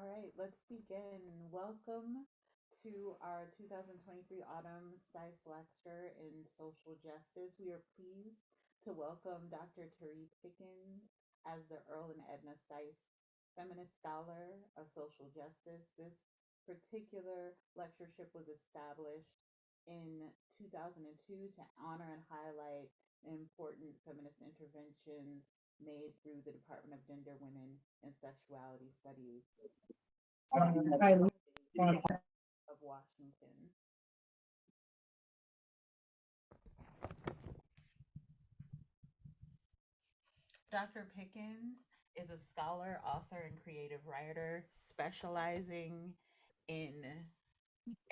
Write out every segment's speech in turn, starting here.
All right, let's begin. Welcome to our 2023 Autumn Stice Lecture in Social Justice. We are pleased to welcome Dr. Therí Pickens as the Earl and Edna Stice Feminist Scholar of Social Justice. This particular lectureship was established in 2002 to honor and highlight important feminist interventions made through the Department of Gender, Women, and Sexuality Studies Hi, of Washington. Dr. Pickens is a scholar, author, and creative writer specializing in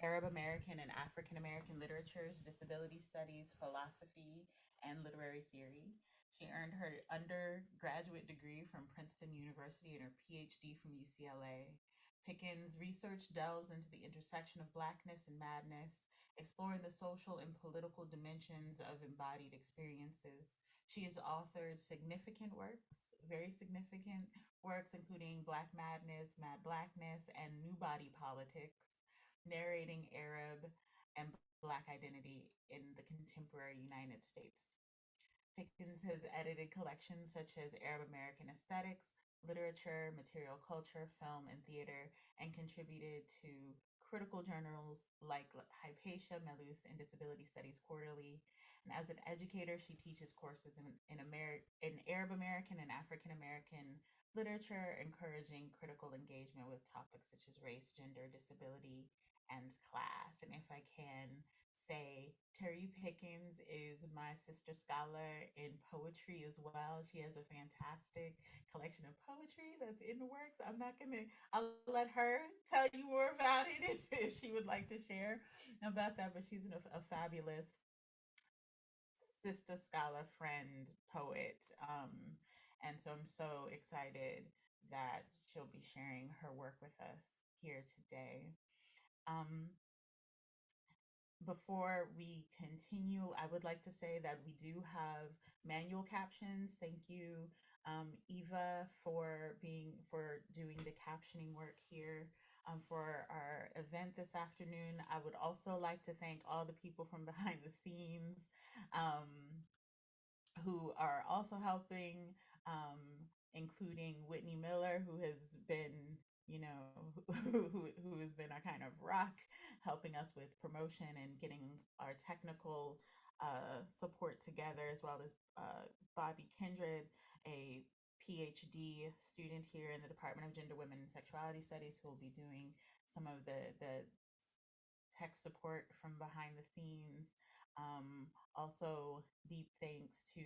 Arab American and African American literatures, disability studies, philosophy, and literary theory. She earned her undergraduate degree from Princeton University and her PhD from UCLA. Pickens' research delves into the intersection of Blackness and madness, exploring the social and political dimensions of embodied experiences. She has authored significant works, very significant works, including Black Madness, Mad Blackness, and New Body Politics, narrating Arab and Black identity in the contemporary United States. Pickens has edited collections such as Arab American aesthetics, literature, material culture, film, and theater, and contributed to critical journals like Hypatia, Melus, and Disability Studies Quarterly. And as an educator, she teaches courses in Arab American and African American literature, encouraging critical engagement with topics such as race, gender, disability, and class. And if I can say, Therí Pickens is my sister scholar in poetry as well. She has a fantastic collection of poetry that's in the works. I'll let her tell you more about it if she would like to share about that. But she's a fabulous sister scholar, friend, poet. And so I'm so excited that she'll be sharing her work with us here today. Um, Before we continue, I would like to say that we do have manual captions. Thank you, Eva, for doing the captioning work here for our event this afternoon. I would also like to thank all the people from behind the scenes who are also helping, including Whitney Miller, who has been, you know, who has been our kind of rock, helping us with promotion and getting our technical support together, as well as Bobby Kindred, a PhD student here in the Department of Gender, Women, and Sexuality Studies, who will be doing some of the tech support from behind the scenes. Also, deep thanks to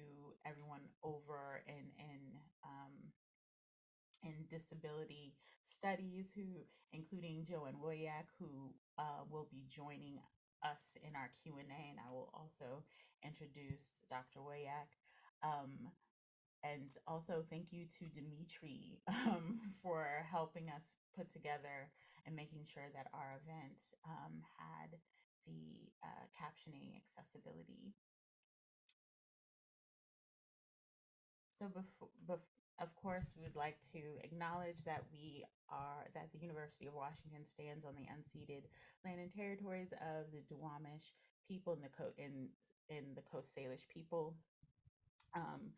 everyone over in disability studies, who, including Joanne Woyak, who will be joining us in our Q&A, and I will also introduce Dr. Woyak. Um, and also, thank you to Dimitri for helping us put together and making sure that our event had the captioning accessibility. So, of course, we would like to acknowledge that the University of Washington stands on the unceded land and territories of the Duwamish people and the Coast Salish people. Um,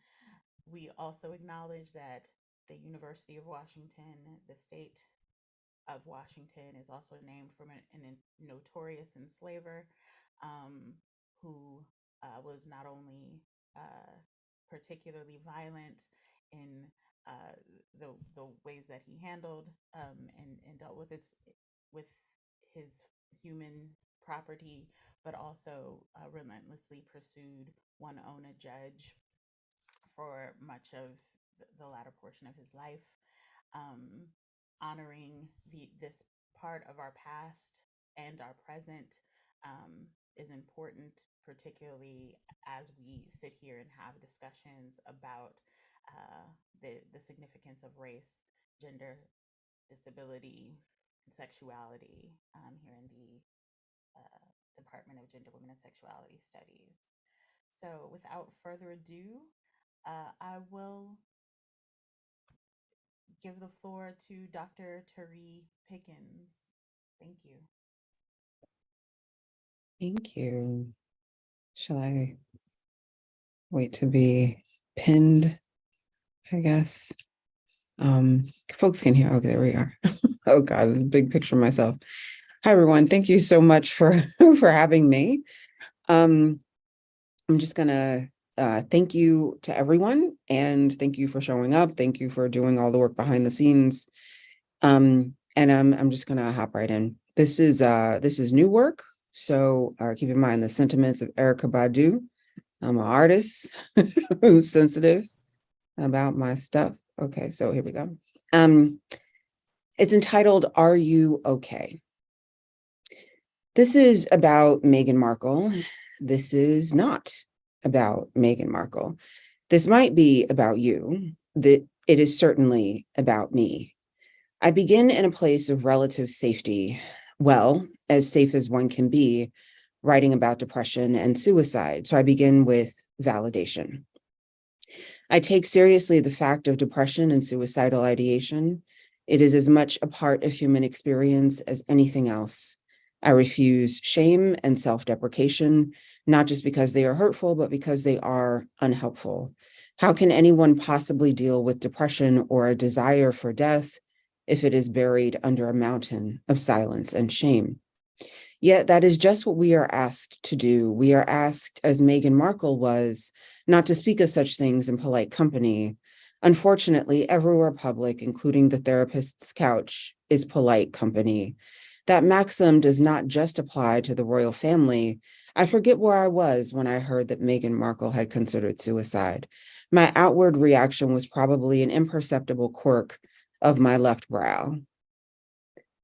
we also acknowledge that the University of Washington, the state of Washington, is also named from a notorious enslaver um, who was not only particularly violent in uh, the ways that he handled and dealt with with his human property, but also relentlessly pursued one Ona judge for much of the latter portion of his life. Um, Honoring this part of our past and our present is important, particularly as we sit here and have discussions about the significance of race, gender, disability, and sexuality here in the Department of Gender, Women, and Sexuality Studies. So, without further ado, I will give the floor to Dr. Therí Pickens. Thank you. Thank you. Shall I wait to be pinned, I guess? Folks can hear. Okay, there we are. Oh God, big picture of myself. Hi everyone. Thank you so much for for having me. I'm just gonna thank you to everyone and thank you for showing up. Thank you for doing all the work behind the scenes. And I'm just gonna hop right in. This is new work. So keep in mind the sentiments of Erykah Badu. I'm an artist who's sensitive about my stuff. Okay, so here we go. It's entitled, Are You Okay? This is about Meghan Markle. This is not about Meghan Markle. This might be about you. That it is certainly about me. I begin in a place of relative safety, well, as safe as one can be, writing about depression and suicide. So I begin with validation. I take seriously the fact of depression and suicidal ideation. It is as much a part of human experience as anything else. I refuse shame and self-deprecation, not just because they are hurtful, but because they are unhelpful. How can anyone possibly deal with depression or a desire for death if it is buried under a mountain of silence and shame? Yet that is just what we are asked to do. We are asked, as Meghan Markle was, not to speak of such things in polite company. Unfortunately, everywhere public, including the therapist's couch, is polite company. That maxim does not just apply to the royal family. I forget where I was when I heard that Meghan Markle had considered suicide. My outward reaction was probably an imperceptible quirk of my left brow.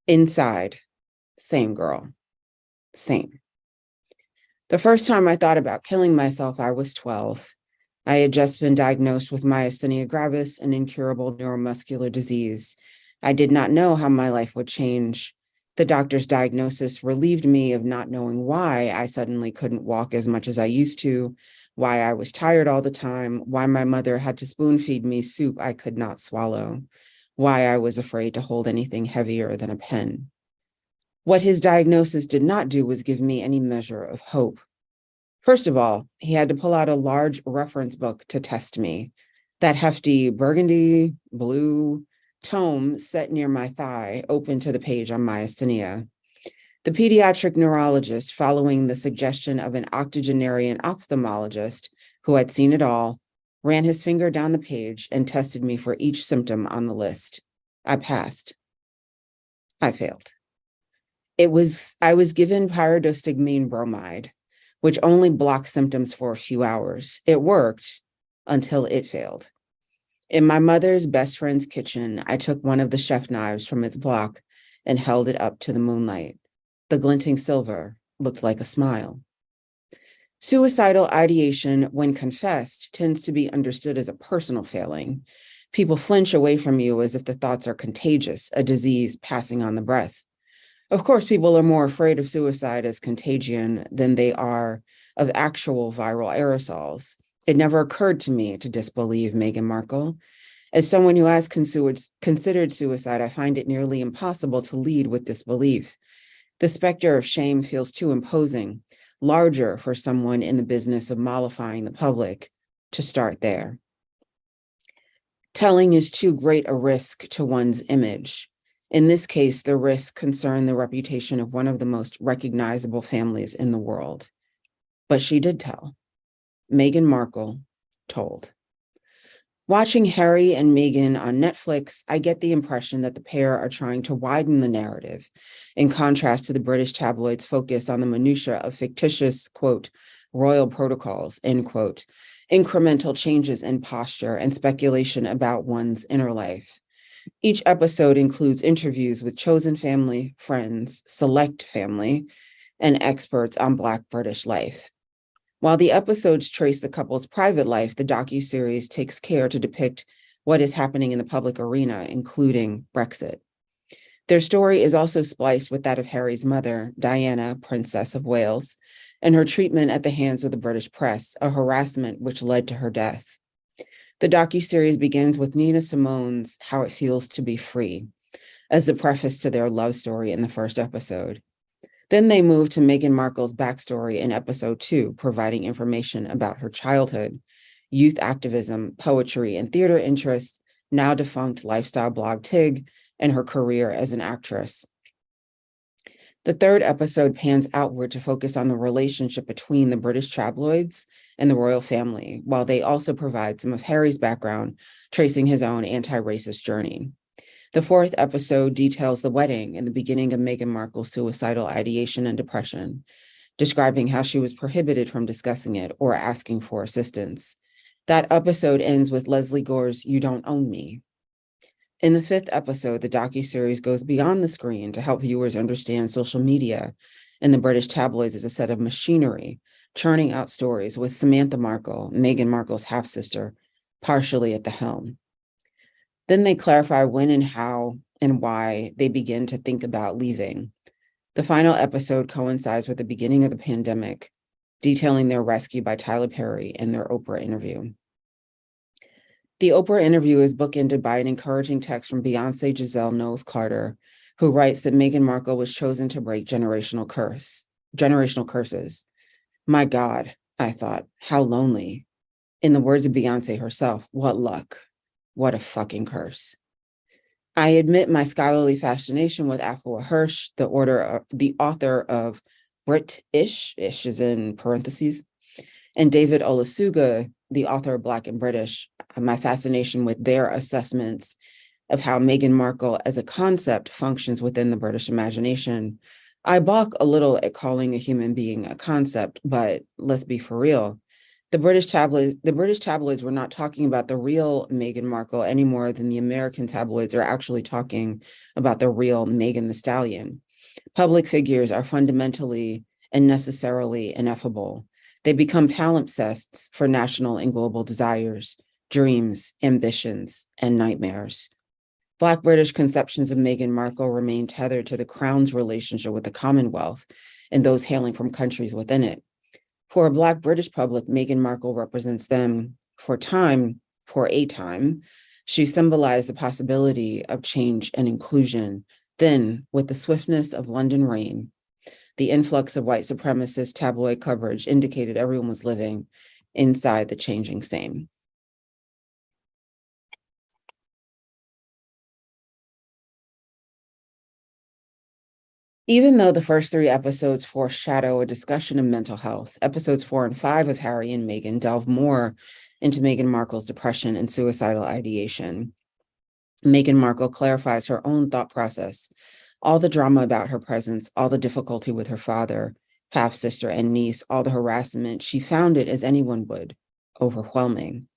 Inside, same girl, same. The first time I thought about killing myself, I was 12. I had just been diagnosed with myasthenia gravis, an incurable neuromuscular disease. I did not know how my life would change. The doctor's diagnosis relieved me of not knowing why I suddenly couldn't walk as much as I used to, why I was tired all the time, why my mother had to spoon feed me soup I could not swallow, why I was afraid to hold anything heavier than a pen. What his diagnosis did not do was give me any measure of hope. First of all, he had to pull out a large reference book to test me. That hefty burgundy blue tome set near my thigh, open to the page on myasthenia. The pediatric neurologist, following the suggestion of an octogenarian ophthalmologist who had seen it all, ran his finger down the page and tested me for each symptom on the list. I passed. I failed. I was given pyridostigmine bromide, which only blocked symptoms for a few hours. It worked until it failed. In my mother's best friend's kitchen, I took one of the chef knives from its block and held it up to the moonlight. The glinting silver looked like a smile. Suicidal ideation, when confessed, tends to be understood as a personal failing. People flinch away from you as if the thoughts are contagious, a disease passing on the breath. Of course, people are more afraid of suicide as contagion than they are of actual viral aerosols. It never occurred to me to disbelieve Meghan Markle. As someone who has considered suicide, I find it nearly impossible to lead with disbelief. The specter of shame feels too imposing, larger for someone in the business of mollifying the public to start there. Telling is too great a risk to one's image. In this case, the risk concerned the reputation of one of the most recognizable families in the world. But she did tell. Meghan Markle told. Watching Harry and Meghan on Netflix, I get the impression that the pair are trying to widen the narrative, in contrast to the British tabloids' focus on the minutiae of fictitious, quote, royal protocols, end quote, incremental changes in posture and speculation about one's inner life. Each episode includes interviews with chosen family, friends, select family, and experts on Black British life. While the episodes trace the couple's private life, the docuseries takes care to depict what is happening in the public arena, including Brexit. Their story is also spliced with that of Harry's mother, Diana, Princess of Wales, and her treatment at the hands of the British press, a harassment which led to her death. The docuseries begins with Nina Simone's How It Feels to Be Free as the preface to their love story in the first episode. Then they move to Meghan Markle's backstory in episode 2, providing information about her childhood, youth activism, poetry, and theater interests, now defunct lifestyle blog Tig, and her career as an actress. The third episode pans outward to focus on the relationship between the British tabloids and the royal family, while they also provide some of Harry's background, tracing his own anti-racist journey. The fourth episode details the wedding and the beginning of Meghan Markle's suicidal ideation and depression, describing how she was prohibited from discussing it or asking for assistance. That episode ends with Leslie Gore's You Don't Own Me. In the fifth episode, the docuseries goes beyond the screen to help viewers understand social media and the British tabloids as a set of machinery, churning out stories with Samantha Markle, Meghan Markle's half-sister, partially at the helm. Then they clarify when and how and why they begin to think about leaving. The final episode coincides with the beginning of the pandemic, detailing their rescue by Tyler Perry and their Oprah interview. The Oprah interview is bookended by an encouraging text from Beyonce Giselle Knowles-Carter, who writes that Meghan Markle was chosen to break generational curses. My God, I thought, how lonely. In the words of Beyonce herself, what luck. What a fucking curse. I admit my scholarly fascination with Afua Hirsch, the author of British, ish is in parentheses, and David Olusoga, the author of Black and British, my fascination with their assessments of how Meghan Markle as a concept functions within the British imagination. I balk a little at calling a human being a concept, but let's be for real. The British tabloids were not talking about the real Meghan Markle any more than the American tabloids are actually talking about the real Meghan the Stallion. Public figures are fundamentally and necessarily ineffable. They become palimpsests for national and global desires, dreams, ambitions, and nightmares. Black British conceptions of Meghan Markle remain tethered to the Crown's relationship with the Commonwealth and those hailing from countries within it. For a Black British public, Meghan Markle represents them for a time. She symbolized the possibility of change and inclusion. Then, with the swiftness of London rain, the influx of white supremacist tabloid coverage indicated everyone was living inside the changing same. Even though the first 3 episodes foreshadow a discussion of mental health, episodes 4 and 5 of Harry and Meghan delve more into Meghan Markle's depression and suicidal ideation. Meghan Markle clarifies her own thought process, all the drama about her presence, all the difficulty with her father, half-sister, and niece, all the harassment. She found it, as anyone would, overwhelming.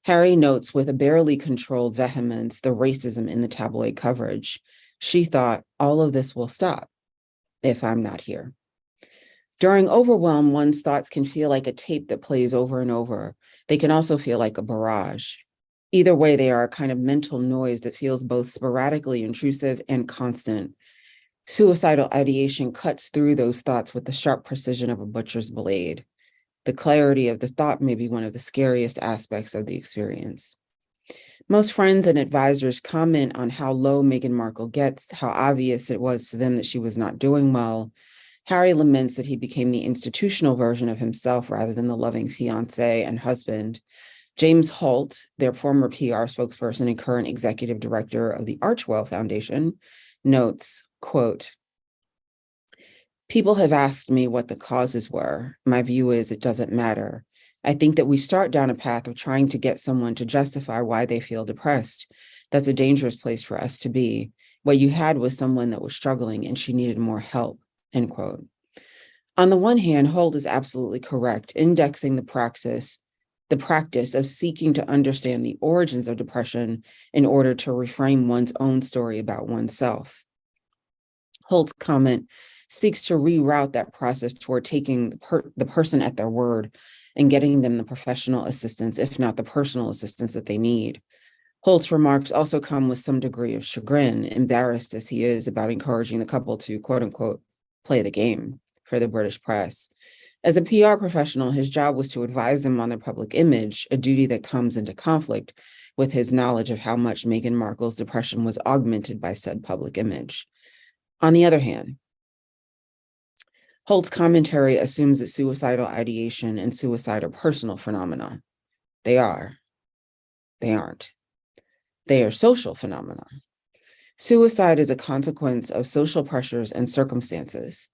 Harry notes with a barely controlled vehemence the racism in the tabloid coverage. She thought, all of this will stop if I'm not here. During overwhelm, one's thoughts can feel like a tape that plays over and over. They can also feel like a barrage. Either way, they are a kind of mental noise that feels both sporadically intrusive and constant. Suicidal ideation cuts through those thoughts with the sharp precision of a butcher's blade. The clarity of the thought may be one of the scariest aspects of the experience. Most friends and advisors comment on how low Meghan Markle gets, how obvious it was to them that she was not doing well. Harry laments that he became the institutional version of himself rather than the loving fiancé and husband. James Holt, their former PR spokesperson and current executive director of the Archewell Foundation, notes, quote, "People have asked me what the causes were. My view is it doesn't matter. I think that we start down a path of trying to get someone to justify why they feel depressed. That's a dangerous place for us to be. What you had was someone that was struggling and she needed more help," end quote. On the one hand, Holt is absolutely correct, indexing the practice of seeking to understand the origins of depression in order to reframe one's own story about oneself. Holt's comment seeks to reroute that process toward taking the person at their word and getting them the professional assistance, if not the personal assistance that they need. Holt's remarks also come with some degree of chagrin, embarrassed as he is about encouraging the couple to, quote unquote, play the game for the British press. As a PR professional, his job was to advise them on their public image, a duty that comes into conflict with his knowledge of how much Meghan Markle's depression was augmented by said public image. On the other hand, Holt's commentary assumes that suicidal ideation and suicide are personal phenomena. They are. They aren't. They are social phenomena. Suicide is a consequence of social pressures and circumstances.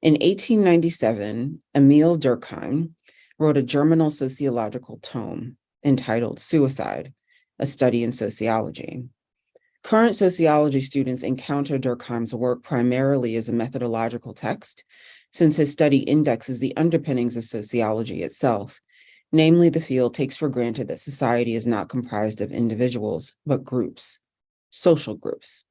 In 1897, Emil Durkheim wrote a germinal sociological tome entitled Suicide, a Study in Sociology. Current sociology students encounter Durkheim's work primarily as a methodological text, since his study indexes the underpinnings of sociology itself. Namely, the field takes for granted that society is not comprised of individuals, but groups, social groups.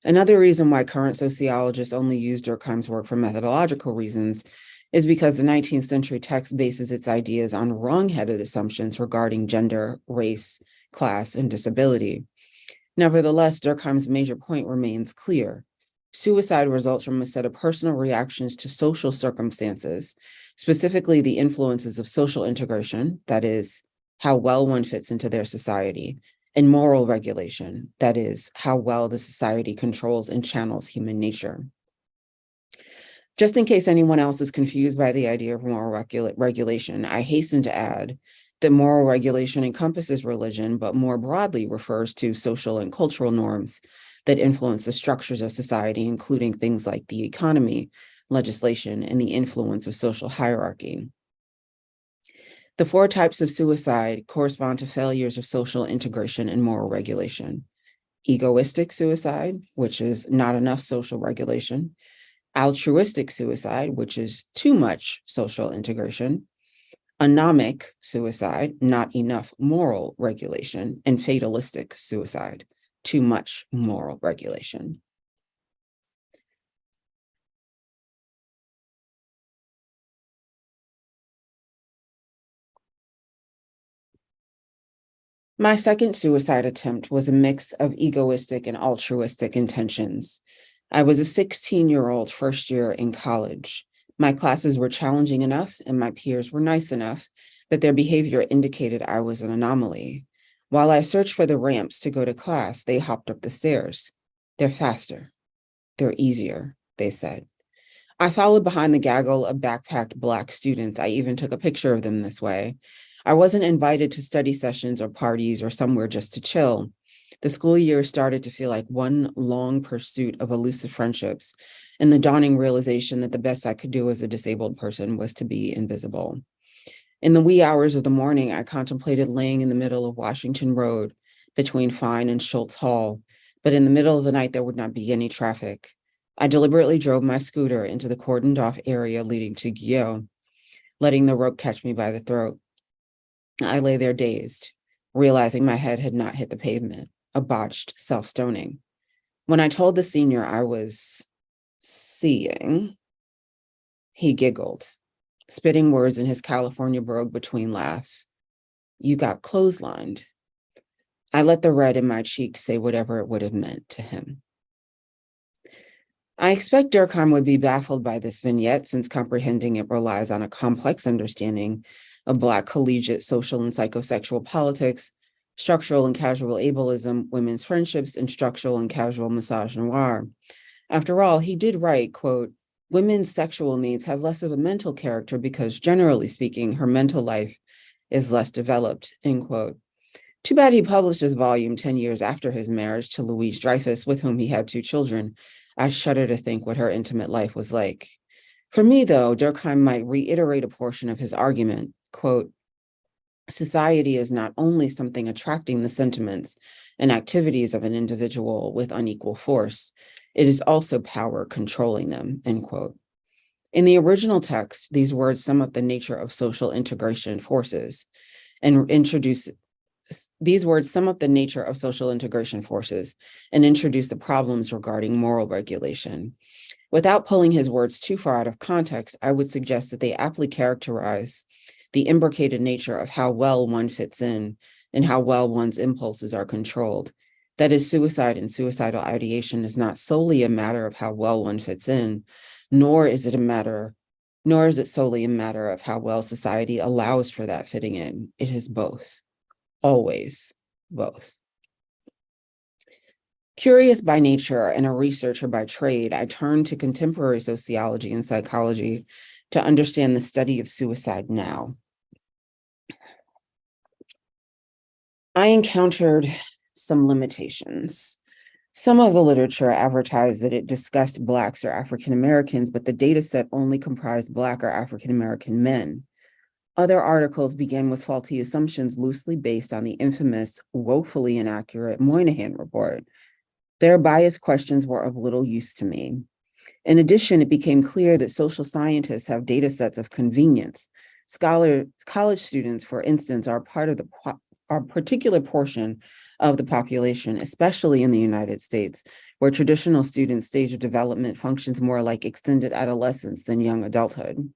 Another reason why current sociologists only use Durkheim's work for methodological reasons is because the 19th century text bases its ideas on wrong-headed assumptions regarding gender, race, class, and disability. Nevertheless, Durkheim's major point remains clear. Suicide results from a set of personal reactions to social circumstances, specifically the influences of social integration, that is, how well one fits into their society, and moral regulation, that is, how well the society controls and channels human nature. Just in case anyone else is confused by the idea of moral regulation, I hasten to add that moral regulation encompasses religion, but more broadly refers to social and cultural norms that influence the structures of society, including things like the economy, legislation, and the influence of social hierarchy. The 4 types of suicide correspond to failures of social integration and moral regulation. Egoistic suicide, which is not enough social regulation. Altruistic suicide, which is too much social integration. Anomic suicide, not enough moral regulation. And fatalistic suicide, too much moral regulation. My second suicide attempt was a mix of egoistic and altruistic intentions. I was a 16-year-old first year in college. My classes were challenging enough and my peers were nice enough that their behavior indicated I was an anomaly. While I searched for the ramps to go to class, they hopped up the stairs. They're faster. They're easier, they said. I followed behind the gaggle of backpacked Black students. I even took a picture of them this way. I wasn't invited to study sessions or parties or somewhere just to chill. The school year started to feel like one long pursuit of elusive friendships and the dawning realization that the best I could do as a disabled person was to be invisible. In the wee hours of the morning, I contemplated laying in the middle of Washington Road between Fine and Schultz Hall, but in the middle of the night, there would not be any traffic. I deliberately drove my scooter into the cordoned off area leading to Guillaume, letting the rope catch me by the throat. I lay there dazed, realizing my head had not hit the pavement, a botched self-stoning. When I told the senior I was seeing, he giggled, spitting words in his California brogue between laughs. You got clotheslined. I let the red in my cheek say whatever it would have meant to him. I expect Durkheim would be baffled by this vignette, since comprehending it relies on a complex understanding of Black collegiate social and psychosexual politics, structural and casual ableism, women's friendships, and structural and casual misogynoir. After all, he did write, quote, women's sexual needs have less of a mental character because, generally speaking, her mental life is less developed, end quote. Too bad he published this volume 10 years after his marriage to Louise Dreyfus, with whom he had 2 children. I shudder to think what her intimate life was like. For me, though, Durkheim might reiterate a portion of his argument, quote, society is not only something attracting the sentiments and activities of an individual with unequal force, it is also power controlling them, end quote. In the original text, these words sum up the nature of social integration forces and introduce the problems regarding moral regulation. Without pulling his words too far out of context, I would suggest that they aptly characterize the imbricated nature of how well one fits in and how well one's impulses are controlled. That is, suicide and suicidal ideation is not solely a matter of how well one fits in, nor is it a matter nor is it solely a matter of how well society allows for that fitting in. It is both, always both. Curious by nature and a researcher by trade, I turned to contemporary sociology and psychology to understand the study of suicide now. I encountered some limitations. Some of the literature advertised that it discussed Blacks or African Americans, but the data set only comprised Black or African American men. Other articles began with faulty assumptions loosely based on the infamous, woefully inaccurate Moynihan report. Their biased questions were of little use to me. In addition, it became clear that social scientists have data sets of convenience. College students, for instance, are part of a particular portion of the population, especially in the United States, where traditional student stage of development functions more like extended adolescence than young adulthood.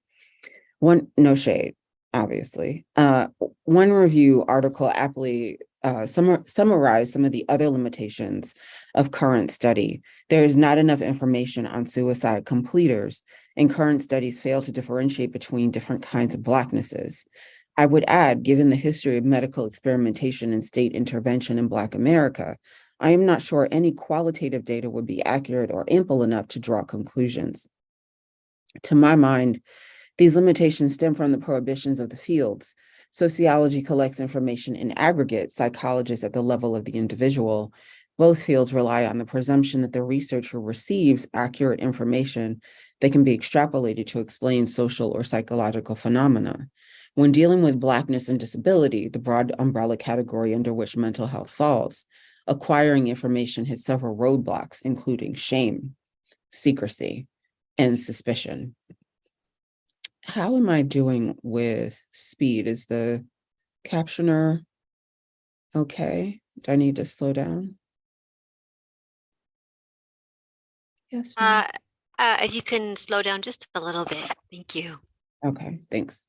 No shade, obviously. One review article aptly summarized some of the other limitations of current study. There is not enough information on suicide completers, and current studies fail to differentiate between different kinds of Blacknesses. I would add, given the history of medical experimentation and state intervention in Black America, I am not sure any qualitative data would be accurate or ample enough to draw conclusions. To my mind, these limitations stem from the prohibitions of the fields. Sociology collects information in aggregate, psychologists at the level of the individual. Both fields rely on the presumption that the researcher receives accurate information that can be extrapolated to explain social or psychological phenomena. When dealing with Blackness and disability, the broad umbrella category under which mental health falls, acquiring information hits several roadblocks, including shame, secrecy, and suspicion. How am I doing with speed? Is the captioner okay? Do I need to slow down? Yes. If you can slow down just a little bit, thank you. Okay, thanks.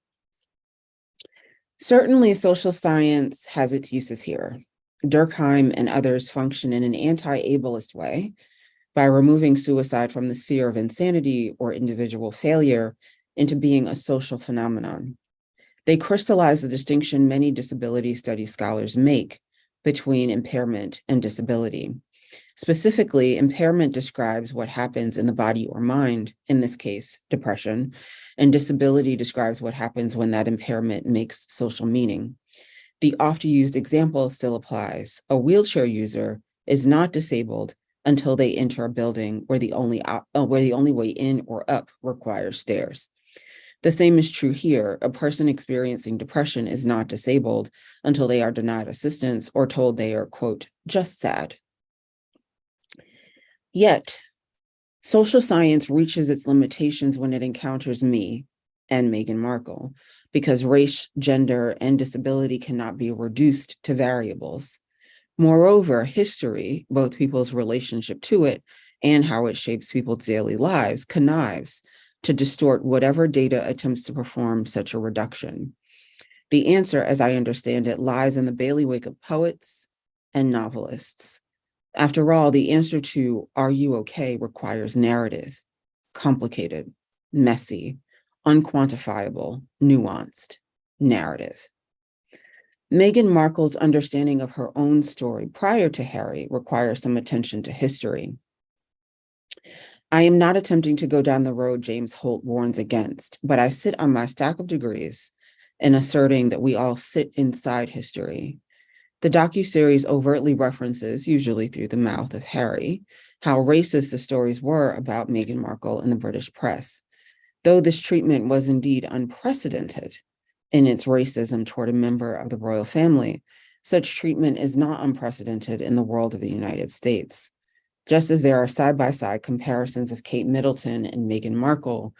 Certainly, social science has its uses here. Durkheim and others function in an anti-ableist way by removing suicide from the sphere of insanity or individual failure into being a social phenomenon. They crystallize the distinction many disability studies scholars make between impairment and disability. Specifically, impairment describes what happens in the body or mind, in this case, depression, and disability describes what happens when that impairment makes social meaning. The oft-used example still applies. A wheelchair user is not disabled until they enter a building where the only way in or up requires stairs. The same is true here. A person experiencing depression is not disabled until they are denied assistance or told they are, quote, just sad. Yet, social science reaches its limitations when it encounters me and Meghan Markle, because race, gender, and disability cannot be reduced to variables. Moreover, history, both people's relationship to it and how it shapes people's daily lives, connives to distort whatever data attempts to perform such a reduction. The answer, as I understand it, lies in the bailiwick of poets and novelists. After all, the answer to "Are you okay?" requires narrative, complicated, messy, unquantifiable, nuanced narrative. Meghan Markle's understanding of her own story prior to Harry requires some attention to history. I am not attempting to go down the road James Holt warns against, but I sit on my stack of degrees in asserting that we all sit inside history. The docuseries overtly references, usually through the mouth of Harry, how racist the stories were about Meghan Markle in the British press. Though this treatment was indeed unprecedented in its racism toward a member of the royal family, such treatment is not unprecedented in the world of the United States. Just as there are side-by-side comparisons of Kate Middleton and Meghan Markle,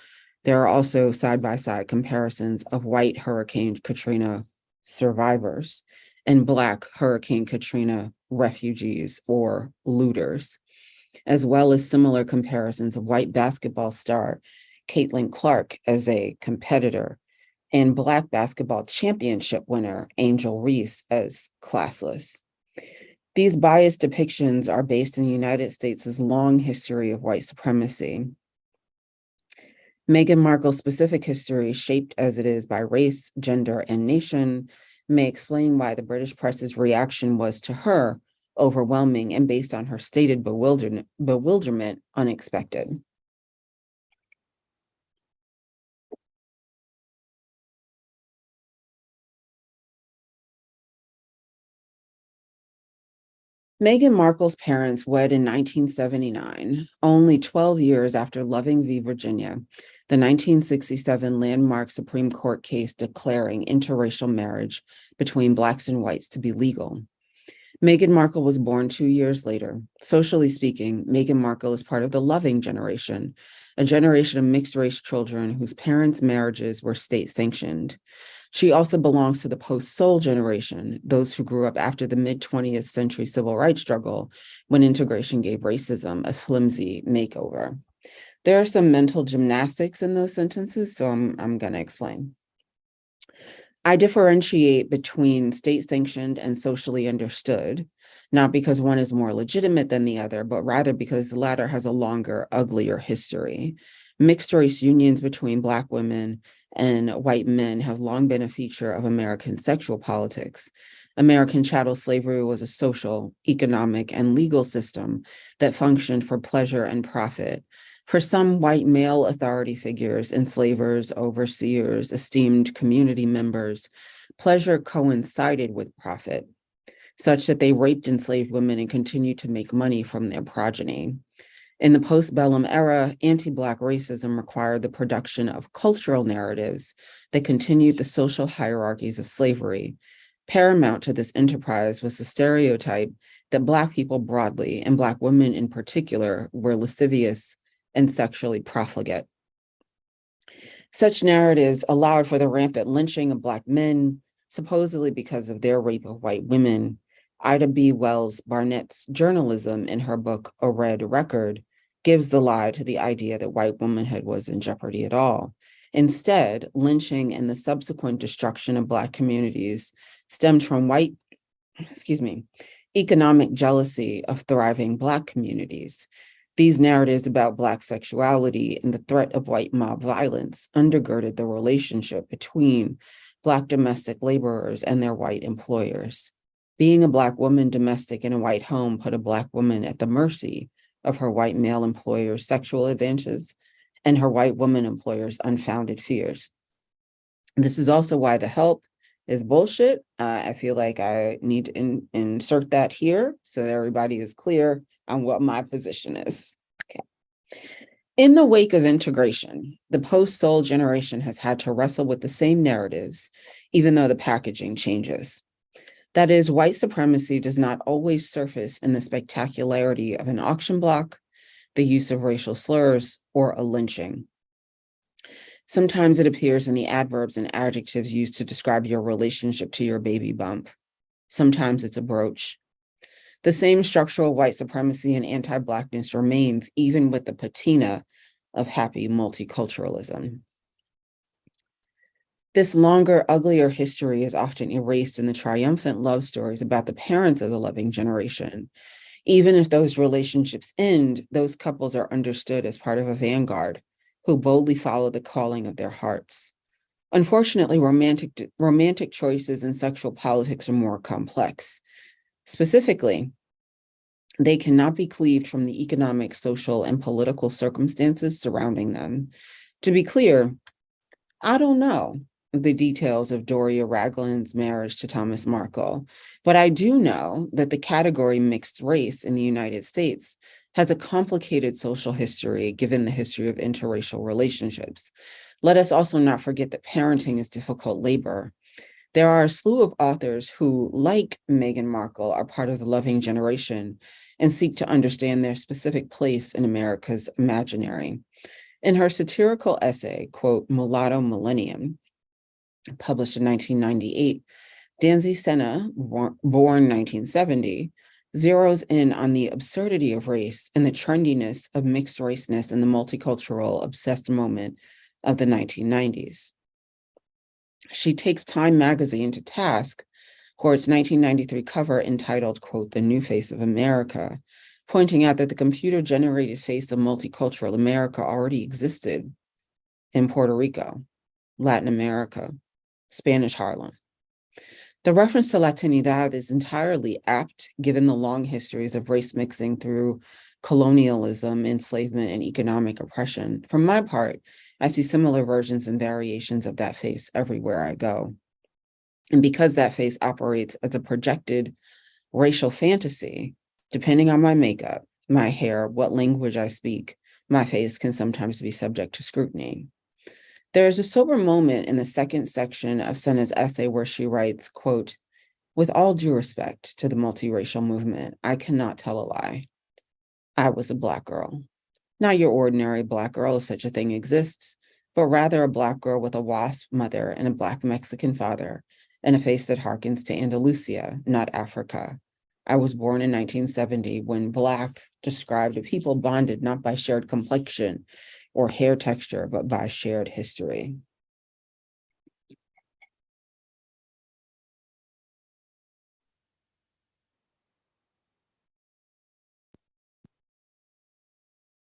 there are also side-by-side comparisons of white Hurricane Katrina survivors and Black Hurricane Katrina refugees or looters, as well as similar comparisons of white basketball star Caitlin Clark as a competitor and Black basketball championship winner Angel Reese as classless. These biased depictions are based in the United States' long history of white supremacy. Meghan Markle's specific history, shaped as it is by race, gender, and nation, may explain why the British press's reaction was to her overwhelming and, based on her stated bewilderment, unexpected. Meghan Markle's parents wed in 1979, only 12 years after Loving v. Virginia, the 1967 landmark Supreme Court case declaring interracial marriage between Blacks and whites to be legal. Meghan Markle was born 2 years later. Socially speaking, Meghan Markle is part of the Loving generation, a generation of mixed-race children whose parents' marriages were state-sanctioned. She also belongs to the post-Soul generation, those who grew up after the mid-20th century civil rights struggle, when integration gave racism a flimsy makeover. There are some mental gymnastics in those sentences, so I'm going to explain. I differentiate between state-sanctioned and socially understood, not because one is more legitimate than the other, but rather because the latter has a longer, uglier history. Mixed-race unions between Black women and white men have long been a feature of American sexual politics. American chattel slavery was a social, economic, and legal system that functioned for pleasure and profit. For some white male authority figures, enslavers, overseers, esteemed community members, pleasure coincided with profit, such that they raped enslaved women and continued to make money from their progeny. In the postbellum era, anti-Black racism required the production of cultural narratives that continued the social hierarchies of slavery. Paramount to this enterprise was the stereotype that Black people broadly, and Black women in particular, were lascivious and sexually profligate. Such narratives allowed for the rampant lynching of Black men, supposedly because of their rape of white women. Ida B. Wells Barnett's journalism in her book, A Red Record, gives the lie to the idea that white womanhood was in jeopardy at all. Instead, lynching and the subsequent destruction of Black communities stemmed from economic jealousy of thriving Black communities. These narratives about Black sexuality and the threat of white mob violence undergirded the relationship between Black domestic laborers and their white employers. Being a Black woman domestic in a white home put a Black woman at the mercy of her white male employer's sexual advances and her white woman employer's unfounded fears. This is also why the help is bullshit. I feel like I need to insert that here so that everybody is clear on what my position is. Okay. In the wake of integration, the post-Soul generation has had to wrestle with the same narratives, even though the packaging changes. That is, white supremacy does not always surface in the spectacularity of an auction block, the use of racial slurs, or a lynching. Sometimes it appears in the adverbs and adjectives used to describe your relationship to your baby bump. Sometimes it's a brooch. The same structural white supremacy and anti-Blackness remains even with the patina of happy multiculturalism. This longer, uglier history is often erased in the triumphant love stories about the parents of the Loving generation. Even if those relationships end, those couples are understood as part of a vanguard who boldly follow the calling of their hearts. Unfortunately, romantic choices in sexual politics are more complex. Specifically, they cannot be cleaved from the economic, social, and political circumstances surrounding them. To be clear, I don't know the details of Doria Ragland's marriage to Thomas Markle, but I do know that the category mixed race in the United States has a complicated social history given the history of interracial relationships. Let us also not forget that parenting is difficult labor. There are a slew of authors who, like Meghan Markle, are part of the Loving generation and seek to understand their specific place in America's imaginary. In her satirical essay, quote, Mulatto Millennium, published in 1998, Danzy Senna, born 1970, zeroes in on the absurdity of race and the trendiness of mixed raceness in the multicultural obsessed moment of the 1990s. She takes Time magazine to task for its 1993 cover entitled, quote, The New Face of America, pointing out that the computer-generated face of multicultural America already existed in Puerto Rico, Latin America, Spanish Harlem. The reference to Latinidad is entirely apt given the long histories of race mixing through colonialism, enslavement, and economic oppression. For my part, I see similar versions and variations of that face everywhere I go. And because that face operates as a projected racial fantasy, depending on my makeup, my hair, what language I speak, my face can sometimes be subject to scrutiny. There is a sober moment in the second section of Senna's essay where she writes, quote, "With all due respect to the multiracial movement, I cannot tell a lie. I was a Black girl. Not your ordinary Black girl, if such a thing exists, but rather a Black girl with a WASP mother and a Black Mexican father, and a face that harkens to Andalusia, not Africa. I was born in 1970 when Black described a people bonded not by shared complexion or hair texture, but by shared history."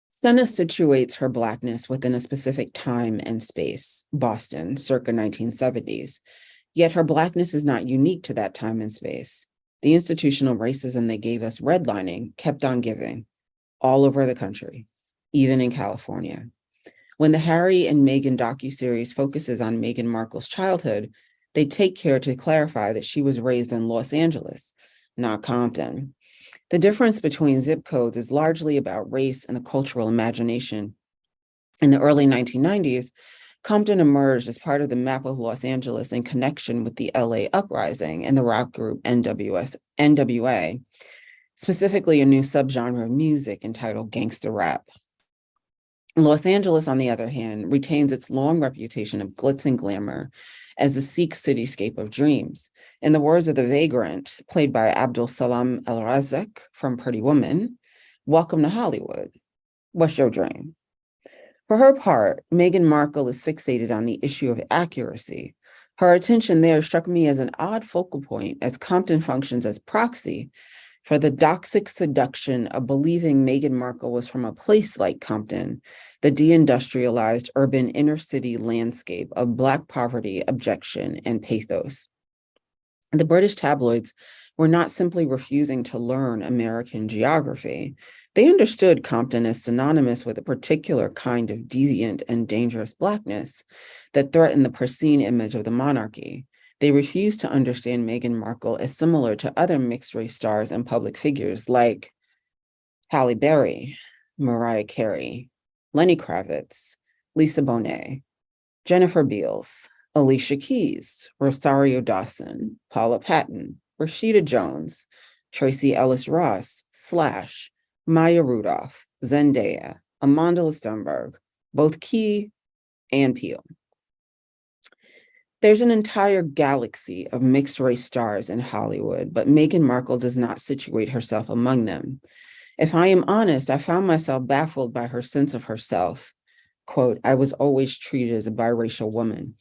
Senna situates her Blackness within a specific time and space, Boston, circa 1970s. Yet her Blackness is not unique to that time and space. The institutional racism they gave us redlining kept on giving all over the country, even in California. When the Harry and Meghan docuseries focuses on Meghan Markle's childhood, they take care to clarify that she was raised in Los Angeles, not Compton. The difference between zip codes is largely about race and the cultural imagination. In the early 1990s, Compton emerged as part of the map of Los Angeles in connection with the LA uprising and the rap group NWA, specifically a new subgenre of music entitled gangsta rap. Los Angeles, on the other hand, retains its long reputation of glitz and glamour as a Sikh cityscape of dreams. In the words of the vagrant, played by Abdul Salam El Razak from Pretty Woman, "Welcome to Hollywood. What's your dream?" For her part, Meghan Markle is fixated on the issue of accuracy. Her attention there struck me as an odd focal point, as Compton functions as proxy for the doxic seduction of believing Meghan Markle was from a place like Compton, the deindustrialized urban inner city landscape of Black poverty, abjection, and pathos. The British tabloids were not simply refusing to learn American geography. They understood Compton as synonymous with a particular kind of deviant and dangerous Blackness that threatened the pristine image of the monarchy. They refused to understand Meghan Markle as similar to other mixed-race stars and public figures like Halle Berry, Mariah Carey, Lenny Kravitz, Lisa Bonet, Jennifer Beals, Alicia Keys, Rosario Dawson, Paula Patton, Rashida Jones, Tracy Ellis Ross, Slash, Maya Rudolph, Zendaya, Amanda Lestenberg, both Key and Peel. There's an entire galaxy of mixed race stars in Hollywood, but Meghan Markle does not situate herself among them. If I am honest, I found myself baffled by her sense of herself. Quote, "I was always treated as a biracial woman,"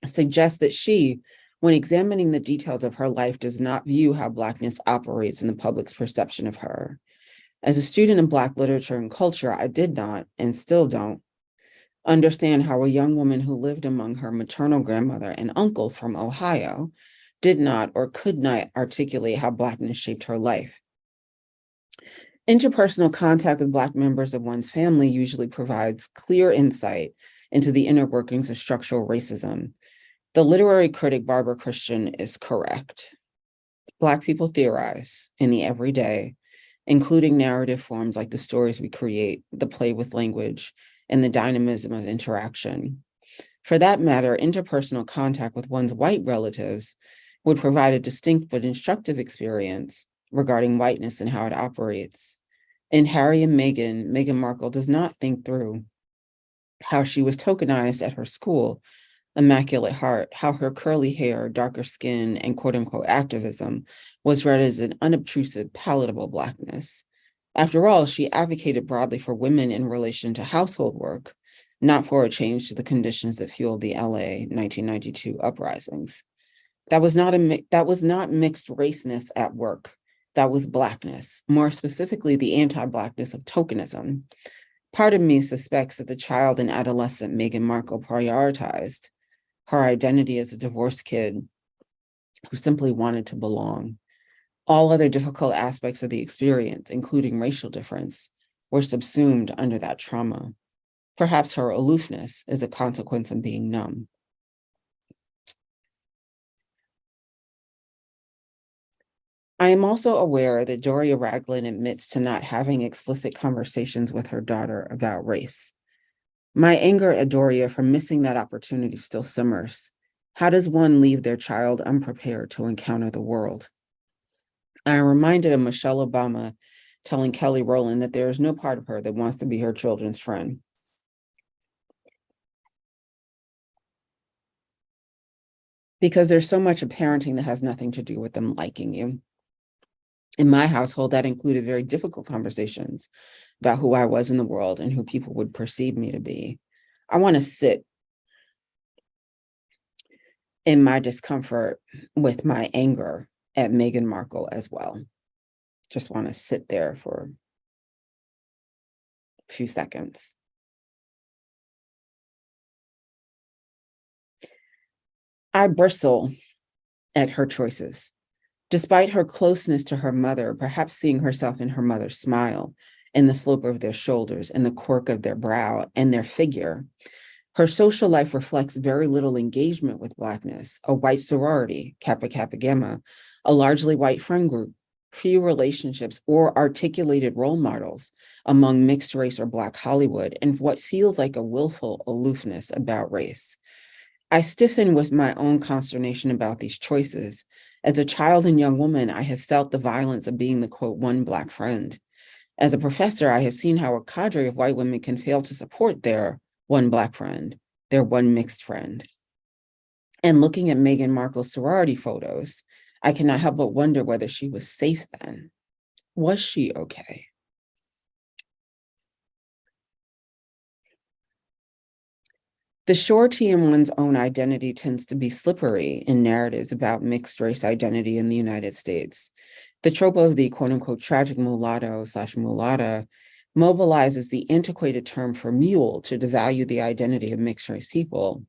suggests that she, when examining the details of her life, does not view how Blackness operates in the public's perception of her. As a student of Black literature and culture, I did not, and still don't, understand how a young woman who lived among her maternal grandmother and uncle from Ohio did not or could not articulate how Blackness shaped her life. Interpersonal contact with Black members of one's family usually provides clear insight into the inner workings of structural racism. The literary critic Barbara Christian is correct. Black people theorize in the everyday, including narrative forms like the stories we create, the play with language, and the dynamism of interaction. For that matter, interpersonal contact with one's white relatives would provide a distinct but instructive experience regarding whiteness and how it operates. In Harry and Meghan, Meghan Markle does not think through how she was tokenized at her school, Immaculate Heart, how her curly hair, darker skin, and quote unquote activism was read as an unobtrusive, palatable Blackness. After all, she advocated broadly for women in relation to household work, not for a change to the conditions that fueled the LA 1992 uprisings. That was not mixed raceness at work. That was Blackness, more specifically the anti-Blackness of tokenism. Part of me suspects that the child and adolescent Meghan Markle prioritized her identity as a divorced kid who simply wanted to belong. All other difficult aspects of the experience, including racial difference, were subsumed under that trauma. Perhaps her aloofness is a consequence of being numb. I am also aware that Doria Ragland admits to not having explicit conversations with her daughter about race. My anger at Doria for missing that opportunity still simmers. How does one leave their child unprepared to encounter the world? I am reminded of Michelle Obama telling Kelly Rowland that there is no part of her that wants to be her children's friend. Because there's so much of parenting that has nothing to do with them liking you. In my household, that included very difficult conversations about who I was in the world and who people would perceive me to be. I want to sit in my discomfort with my anger at Meghan Markle as well. Just want to sit there for a few seconds. I bristle at her choices. Despite her closeness to her mother, perhaps seeing herself in her mother's smile, in the slope of their shoulders, in the quirk of their brow, and their figure, her social life reflects very little engagement with Blackness, a white sorority, Kappa Kappa Gamma, a largely white friend group, few relationships or articulated role models among mixed race or Black Hollywood, and what feels like a willful aloofness about race. I stiffen with my own consternation about these choices. As a child and young woman, I have felt the violence of being the, quote, one Black friend. As a professor, I have seen how a cadre of white women can fail to support their one Black friend, their one mixed friend. And looking at Meghan Markle's sorority photos, I cannot help but wonder whether she was safe then. Was she okay? The surety in one's own identity tends to be slippery in narratives about mixed race identity in the United States. The trope of the quote unquote tragic mulatto/mulatta mobilizes the antiquated term for mule to devalue the identity of mixed race people.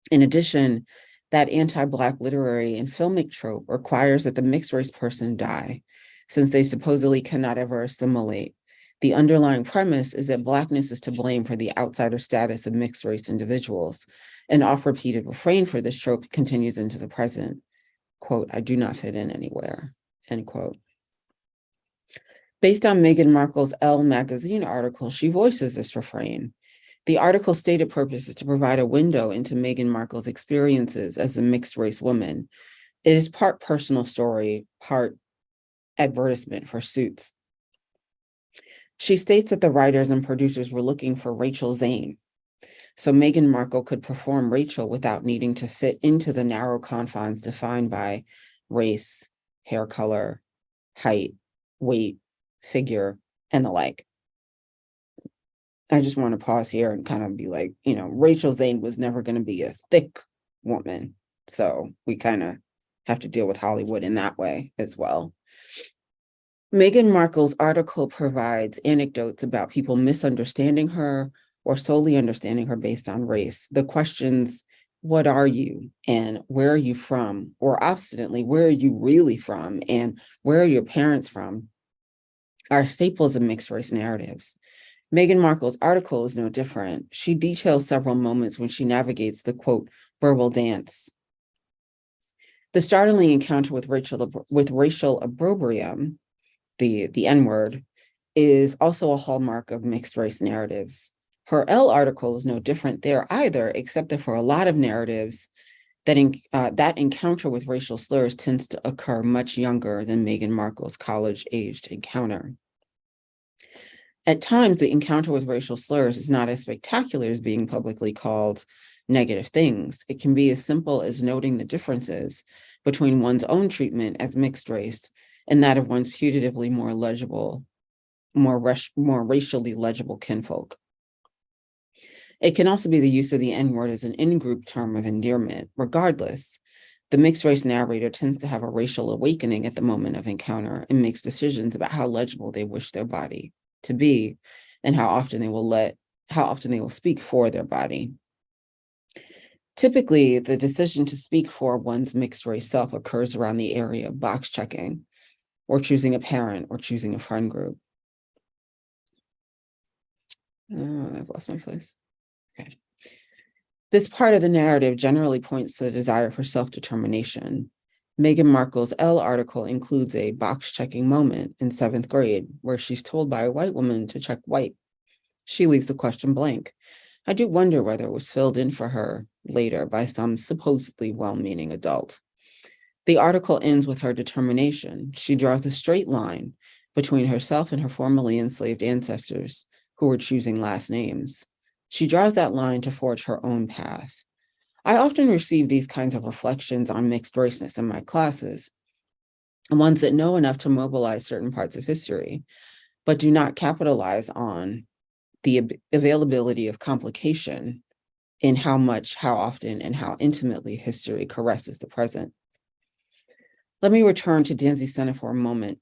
In addition, that anti-Black literary and filmic trope requires that the mixed race person die, since they supposedly cannot ever assimilate. The underlying premise is that Blackness is to blame for the outsider status of mixed race individuals. An oft-repeated refrain for this trope continues into the present. Quote, I do not fit in anywhere, end quote. Based on Meghan Markle's Elle magazine article, she voices this refrain. The article's stated purpose is to provide a window into Meghan Markle's experiences as a mixed race woman. It is part personal story, part advertisement for Suits. She states that the writers and producers were looking for Rachel Zane, so Meghan Markle could perform Rachel without needing to fit into the narrow confines defined by race, hair color, height, weight, figure, and the like. I just want to pause here and kind of be like, you know, Rachel Zane was never going to be a thick woman. So we kind of have to deal with Hollywood in that way as well. Meghan Markle's article provides anecdotes about people misunderstanding her or solely understanding her based on race. The questions, what are you and where are you from? Or obstinately, where are you really from and where are your parents from? Are staples of mixed race narratives. Meghan Markle's article is no different. She details several moments when she navigates the, quote, verbal dance. The startling encounter with racial opprobrium, the N-word, is also a hallmark of mixed race narratives. Her Elle article is no different there either, except that for a lot of narratives, that encounter with racial slurs tends to occur much younger than Meghan Markle's college-aged encounter. At times, the encounter with racial slurs is not as spectacular as being publicly called negative things. It can be as simple as noting the differences between one's own treatment as mixed race and that of one's putatively more legible, more racially legible kinfolk. It can also be the use of the N-word as an in-group term of endearment. Regardless, the mixed race narrator tends to have a racial awakening at the moment of encounter and makes decisions about how legible they wish their body to be. and how often they will speak for their body. Typically, the decision to speak for one's mixed race self occurs around the area of box checking, or choosing a parent, or choosing a friend group. Oh, I've lost my place. Okay. This part of the narrative generally points to the desire for self-determination. Meghan Markle's Elle article includes a box-checking moment in 7th grade where she's told by a white woman to check white. She leaves the question blank. I do wonder whether it was filled in for her later by some supposedly well-meaning adult. The article ends with her determination. She draws a straight line between herself and her formerly enslaved ancestors who were choosing last names. She draws that line to forge her own path. I often receive these kinds of reflections on mixed raceness in my classes, ones that know enough to mobilize certain parts of history, but do not capitalize on the availability of complication in how much, how often, and how intimately history caresses the present. Let me return to Danzy Senna for a moment.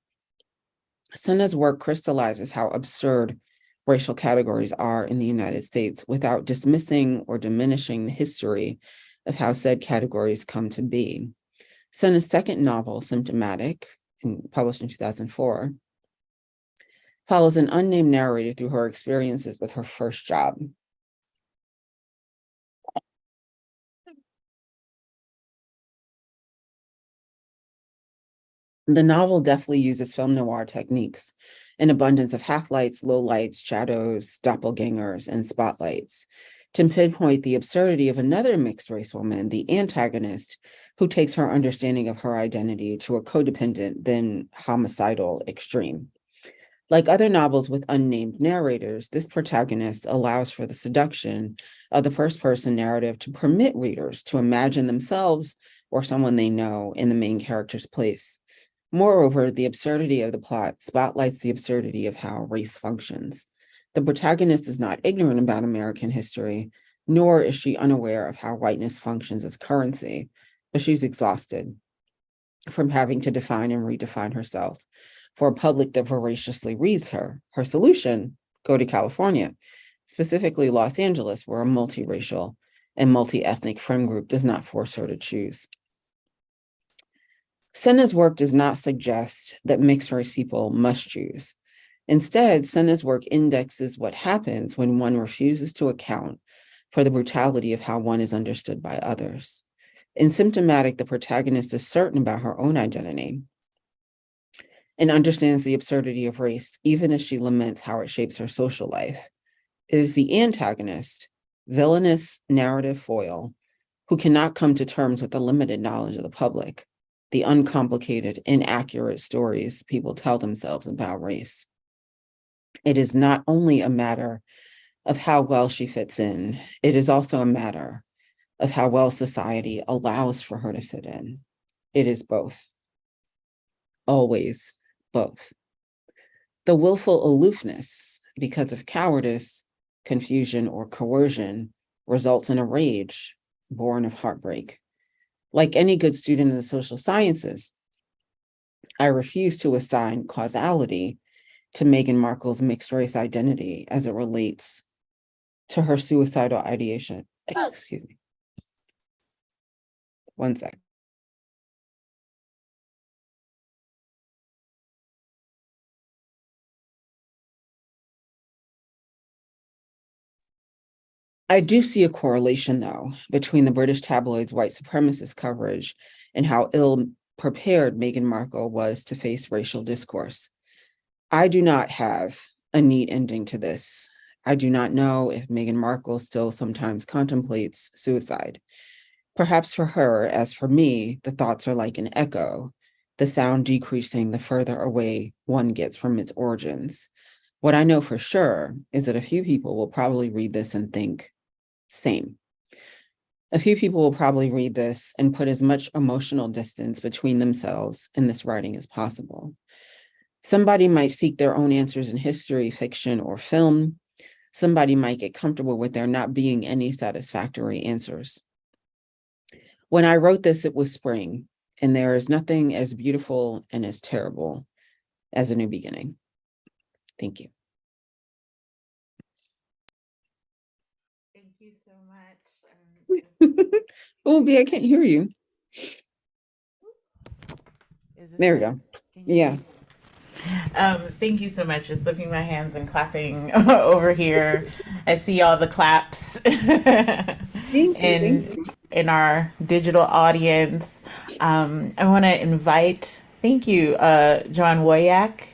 Senna's work crystallizes how absurd racial categories are in the United States without dismissing or diminishing the history of how said categories come to be. Senna's second novel, Symptomatic, published in 2004, follows an unnamed narrator through her experiences with her first job. The novel deftly uses film noir techniques, an abundance of half-lights, low-lights, shadows, doppelgangers, and spotlights, to pinpoint the absurdity of another mixed-race woman, the antagonist, who takes her understanding of her identity to a codependent, then homicidal extreme. Like other novels with unnamed narrators, this protagonist allows for the seduction of the first-person narrative to permit readers to imagine themselves or someone they know in the main character's place. Moreover, the absurdity of the plot spotlights the absurdity of how race functions. The protagonist is not ignorant about American history, nor is she unaware of how whiteness functions as currency, but she's exhausted from having to define and redefine herself for a public that voraciously reads her. Her solution: go to California, specifically Los Angeles, where a multiracial and multi-ethnic friend group does not force her to choose. Senna's work does not suggest that mixed race people must choose. Instead, Senna's work indexes what happens when one refuses to account for the brutality of how one is understood by others. In Symptomatic, the protagonist is certain about her own identity and understands the absurdity of race, even as she laments how it shapes her social life. It is the antagonist, villainous narrative foil, who cannot come to terms with the limited knowledge of the public, the uncomplicated, inaccurate stories people tell themselves about race. It is not only a matter of how well she fits in, it is also a matter of how well society allows for her to fit in. It is both. Always both. The willful aloofness, because of cowardice, confusion, or coercion, results in a rage born of heartbreak. Like any good student in the social sciences, I refuse to assign causality to Meghan Markle's mixed race identity as it relates to her suicidal ideation. Excuse me. One sec. I do see a correlation, though, between the British tabloids' white supremacist coverage and how ill-prepared Meghan Markle was to face racial discourse. I do not have a neat ending to this. I do not know if Meghan Markle still sometimes contemplates suicide. Perhaps for her, as for me, the thoughts are like an echo, the sound decreasing the further away one gets from its origins. What I know for sure is that a few people will probably read this and think, same. A few people will probably read this and put as much emotional distance between themselves and this writing as possible. Somebody might seek their own answers in history, fiction, or film. Somebody might get comfortable with there not being any satisfactory answers. When I wrote this, it was spring, and there is nothing as beautiful and as terrible as a new beginning. Thank you. Thank you so much. Oh, B, I can't hear you. Is this There we better? go. Can you Yeah. hear me? Thank you so much. Just lifting my hands and clapping over here. I see all the claps Thank you. Thank in in our digital audience. I want to invite. Thank you, John Woyak.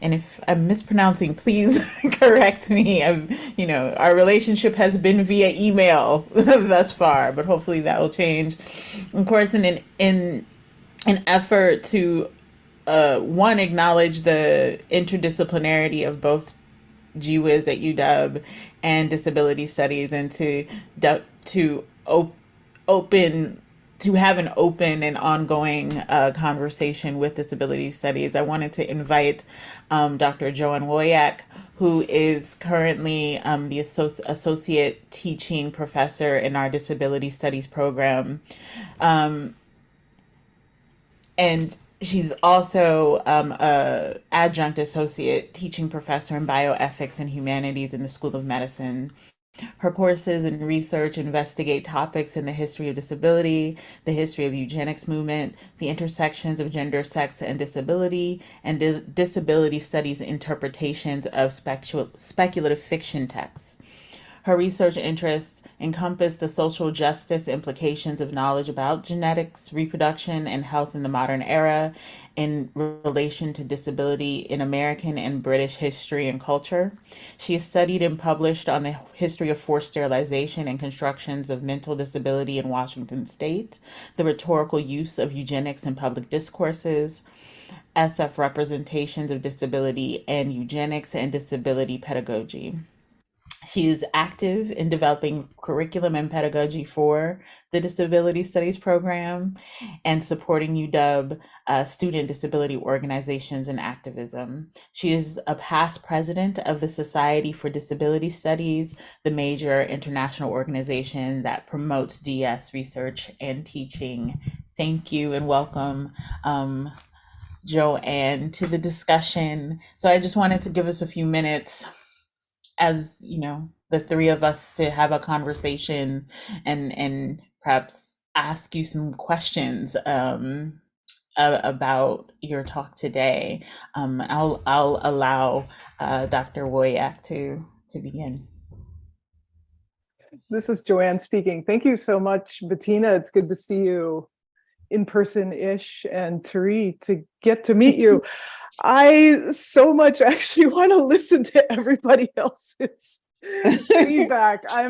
And if I'm mispronouncing, please correct me. Our relationship has been via email thus far, but hopefully that will change. Of course, in an effort to one, acknowledge the interdisciplinarity of both GWIS at UW and disability studies, and open to have an open and ongoing conversation with disability studies. I wanted to invite Dr. Joan Woyak, who is currently the associate teaching professor in our disability studies program. And she's also a adjunct associate teaching professor in bioethics and humanities in the School of Medicine. Her courses and research investigate topics in the history of disability, the history of eugenics movement, the intersections of gender, sex, and disability, and disability studies interpretations of speculative fiction texts. Her research interests encompass the social justice implications of knowledge about genetics, reproduction, and health in the modern era in relation to disability in American and British history and culture. She has studied and published on the history of forced sterilization and constructions of mental disability in Washington state, the rhetorical use of eugenics in public discourses, SF representations of disability and eugenics, and disability pedagogy. She is active in developing curriculum and pedagogy for the Disability Studies program and supporting UW student disability organizations and activism. She is a past president of the Society for Disability Studies, the major international organization that promotes DS research and teaching. Thank you and welcome, Joanne, to the discussion. So I just wanted to give us a few minutes, as the three of us, to have a conversation and perhaps ask you some questions about your talk today. I'll allow Dr. Woyak to begin. This is Joanne speaking. Thank you so much, Bettina. It's good to see you in person-ish, and Therí, to get to meet you. I so much actually want to listen to everybody else's feedback. I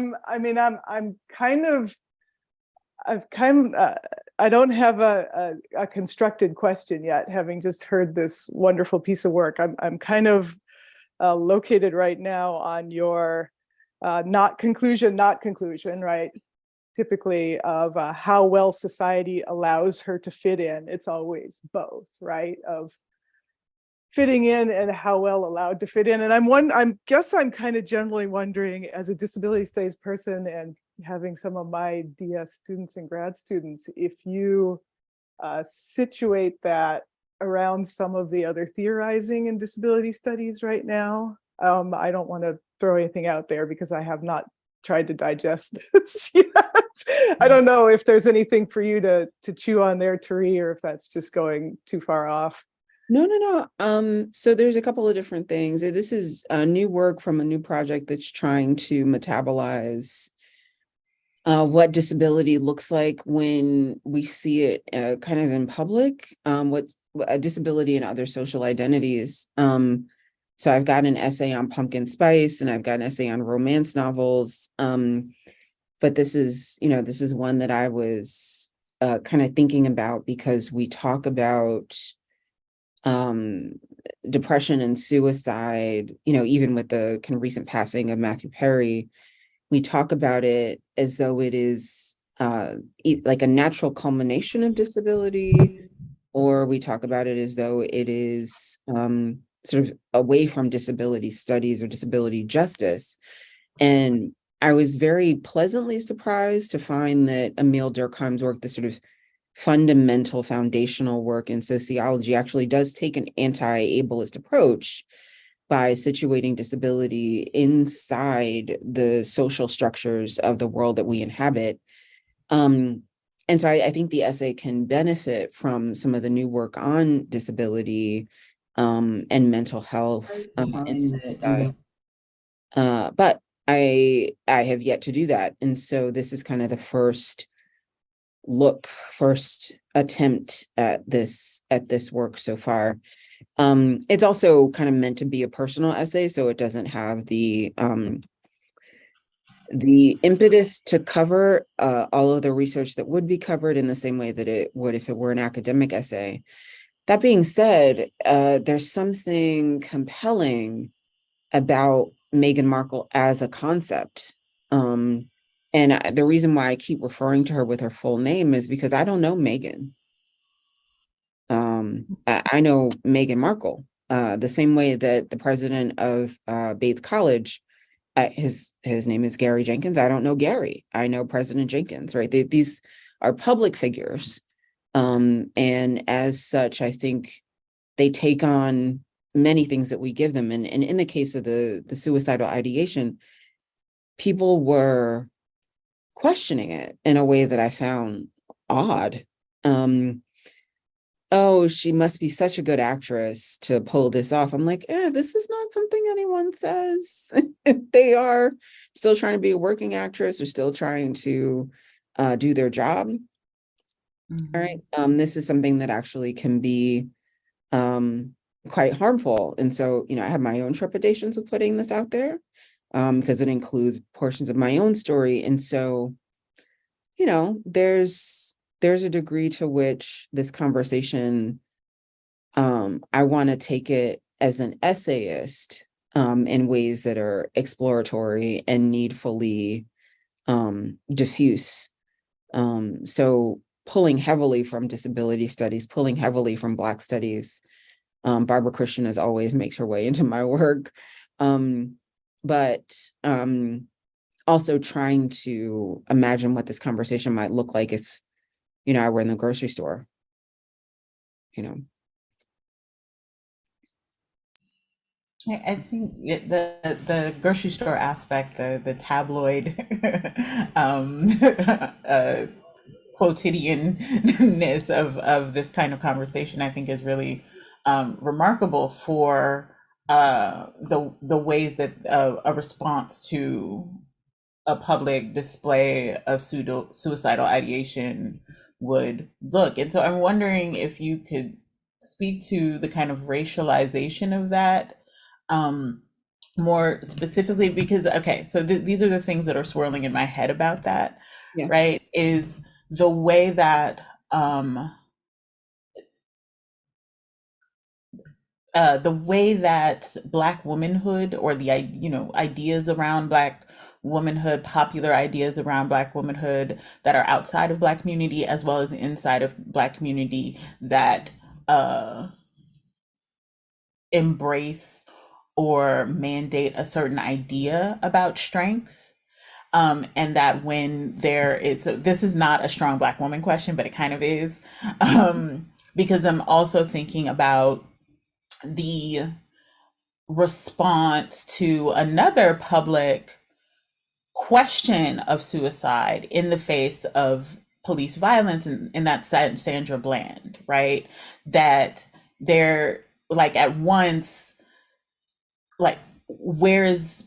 don't have a constructed question yet, having just heard this wonderful piece of work. I'm kind of located right now on your not conclusion, right? Typically of how well society allows her to fit in. It's always both, right? Of fitting in and how well allowed to fit in. And I'm kind of generally wondering, as a disability studies person and having some of my DS students and grad students, if you situate that around some of the other theorizing in disability studies right now. I don't want to throw anything out there because I have not tried to digest this yet. I don't know if there's anything for you to chew on there, Therí, or if that's just going too far off. No. So there's a couple of different things. This is new work from a new project that's trying to metabolize what disability looks like when we see it kind of in public, what disability and other social identities. So I've got an essay on pumpkin spice and I've got an essay on romance novels. But this is one that I was kind of thinking about because we talk about depression and suicide, even with the kind of recent passing of Matthew Perry. We talk about it as though it is like a natural culmination of disability, or we talk about it as though it is sort of away from disability studies or disability justice. And I was very pleasantly surprised to find that Emile Durkheim's work, the sort of fundamental foundational work in sociology, actually does take an anti-ableist approach by situating disability inside the social structures of the world that we inhabit. And so I think the essay can benefit from some of the new work on disability and mental health and suicide. But I have yet to do that. And so this is kind of the first attempt at this work so far. It's also kind of meant to be a personal essay, so it doesn't have the impetus to cover all of the research that would be covered in the same way that it would if it were an academic essay. That being said, there's something compelling about Meghan Markle as a concept. And the reason why I keep referring to her with her full name is because I don't know Meghan. I know Meghan Markle, the same way that the president of Bates College, his name is Gary Jenkins. I don't know Gary. I know President Jenkins, right? These are public figures. And as such, I think they take on many things that we give them. And in the case of the suicidal ideation, people were questioning it in a way that I found odd. Oh, she must be such a good actress to pull this off. I'm like, this is not something anyone says. They are still trying to be a working actress or still trying to do their job. All right. This is something that actually can be quite harmful. And so, I have my own trepidations with putting this out there because it includes portions of my own story. And so, there's a degree to which this conversation, I want to take it as an essayist in ways that are exploratory and needfully diffuse. So pulling heavily from disability studies, pulling heavily from Black studies. Barbara Christian, as always, makes her way into my work. But also trying to imagine what this conversation might look like if, I were in the grocery store, I think the grocery store aspect, the tabloid quotidianness of this kind of conversation, I think is really remarkable for the ways that a response to a public display of suicidal ideation would look. And so I'm wondering if you could speak to the kind of racialization of that more specifically, because, okay, so these are the things that are swirling in my head about that, Yeah. right? Is the way that Black womanhood, or the ideas around Black womanhood, popular ideas around Black womanhood that are outside of Black community as well as inside of Black community, that embrace or mandate a certain idea about strength. And that when there is, this is not a strong Black woman question, but it kind of is, because I'm also thinking about the response to another public question of suicide in the face of police violence, and that's Sandra Bland, right? That they're like, at once, like, where is,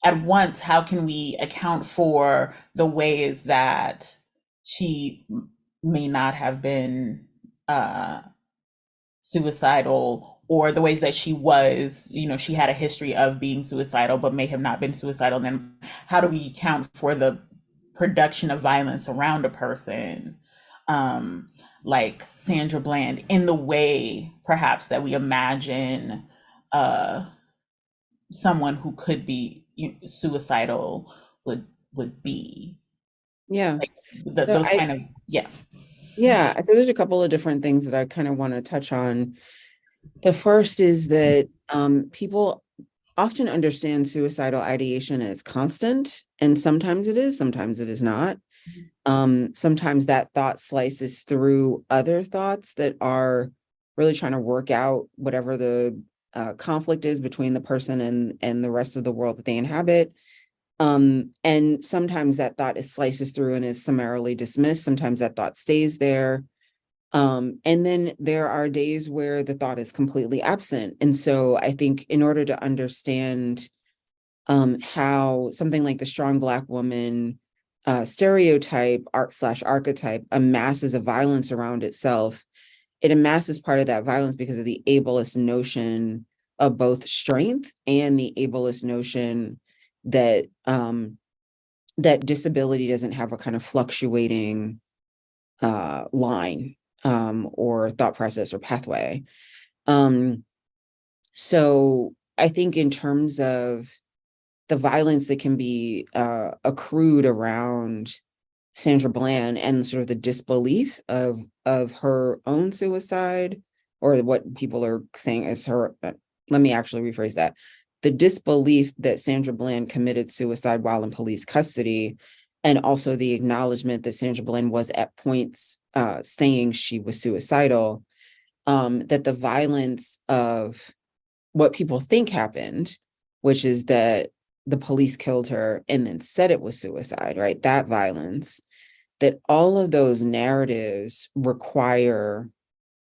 at once, how can we account for the ways that she may not have been suicidal, or the ways that she was, she had a history of being suicidal but may have not been suicidal? And then how do we account for the production of violence around a person like Sandra Bland, in the way perhaps that we imagine someone who could be suicidal would be? Yeah. Like So those kind of, yeah. Yeah, so there's a couple of different things that I kind of want to touch on. The first is that people often understand suicidal ideation as constant, and sometimes it is, sometimes it is not. Sometimes that thought slices through other thoughts that are really trying to work out whatever the conflict is between the person and the rest of the world that they inhabit. And sometimes that thought is slices through and is summarily dismissed. Sometimes that thought stays there. And then there are days where the thought is completely absent. And so I think in order to understand how something like the strong Black woman stereotype archetype amasses a violence around itself, it amasses part of that violence because of the ableist notion of both strength and the ableist notion that that disability doesn't have a kind of fluctuating line or thought process or pathway. So I think in terms of the violence that can be accrued around Sandra Bland and sort of the disbelief of her own suicide, or what people are saying is her, let me actually rephrase that. The disbelief that Sandra Bland committed suicide while in police custody, and also the acknowledgement that Sandra Bland was at points saying she was suicidal, that the violence of what people think happened, which is that the police killed her and then said it was suicide, right? That violence, that all of those narratives require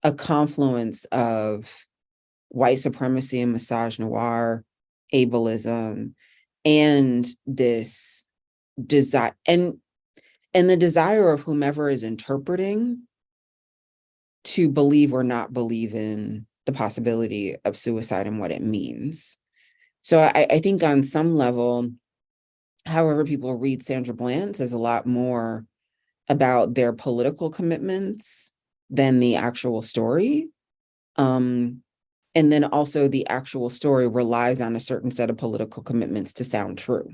a confluence of white supremacy and misogynoir, ableism, and this desire, and the desire of whomever is interpreting to believe or not believe in the possibility of suicide and what it means. So I think on some level, however people read Sandra Bland says a lot more about their political commitments than the actual story. And then also the actual story relies on a certain set of political commitments to sound true.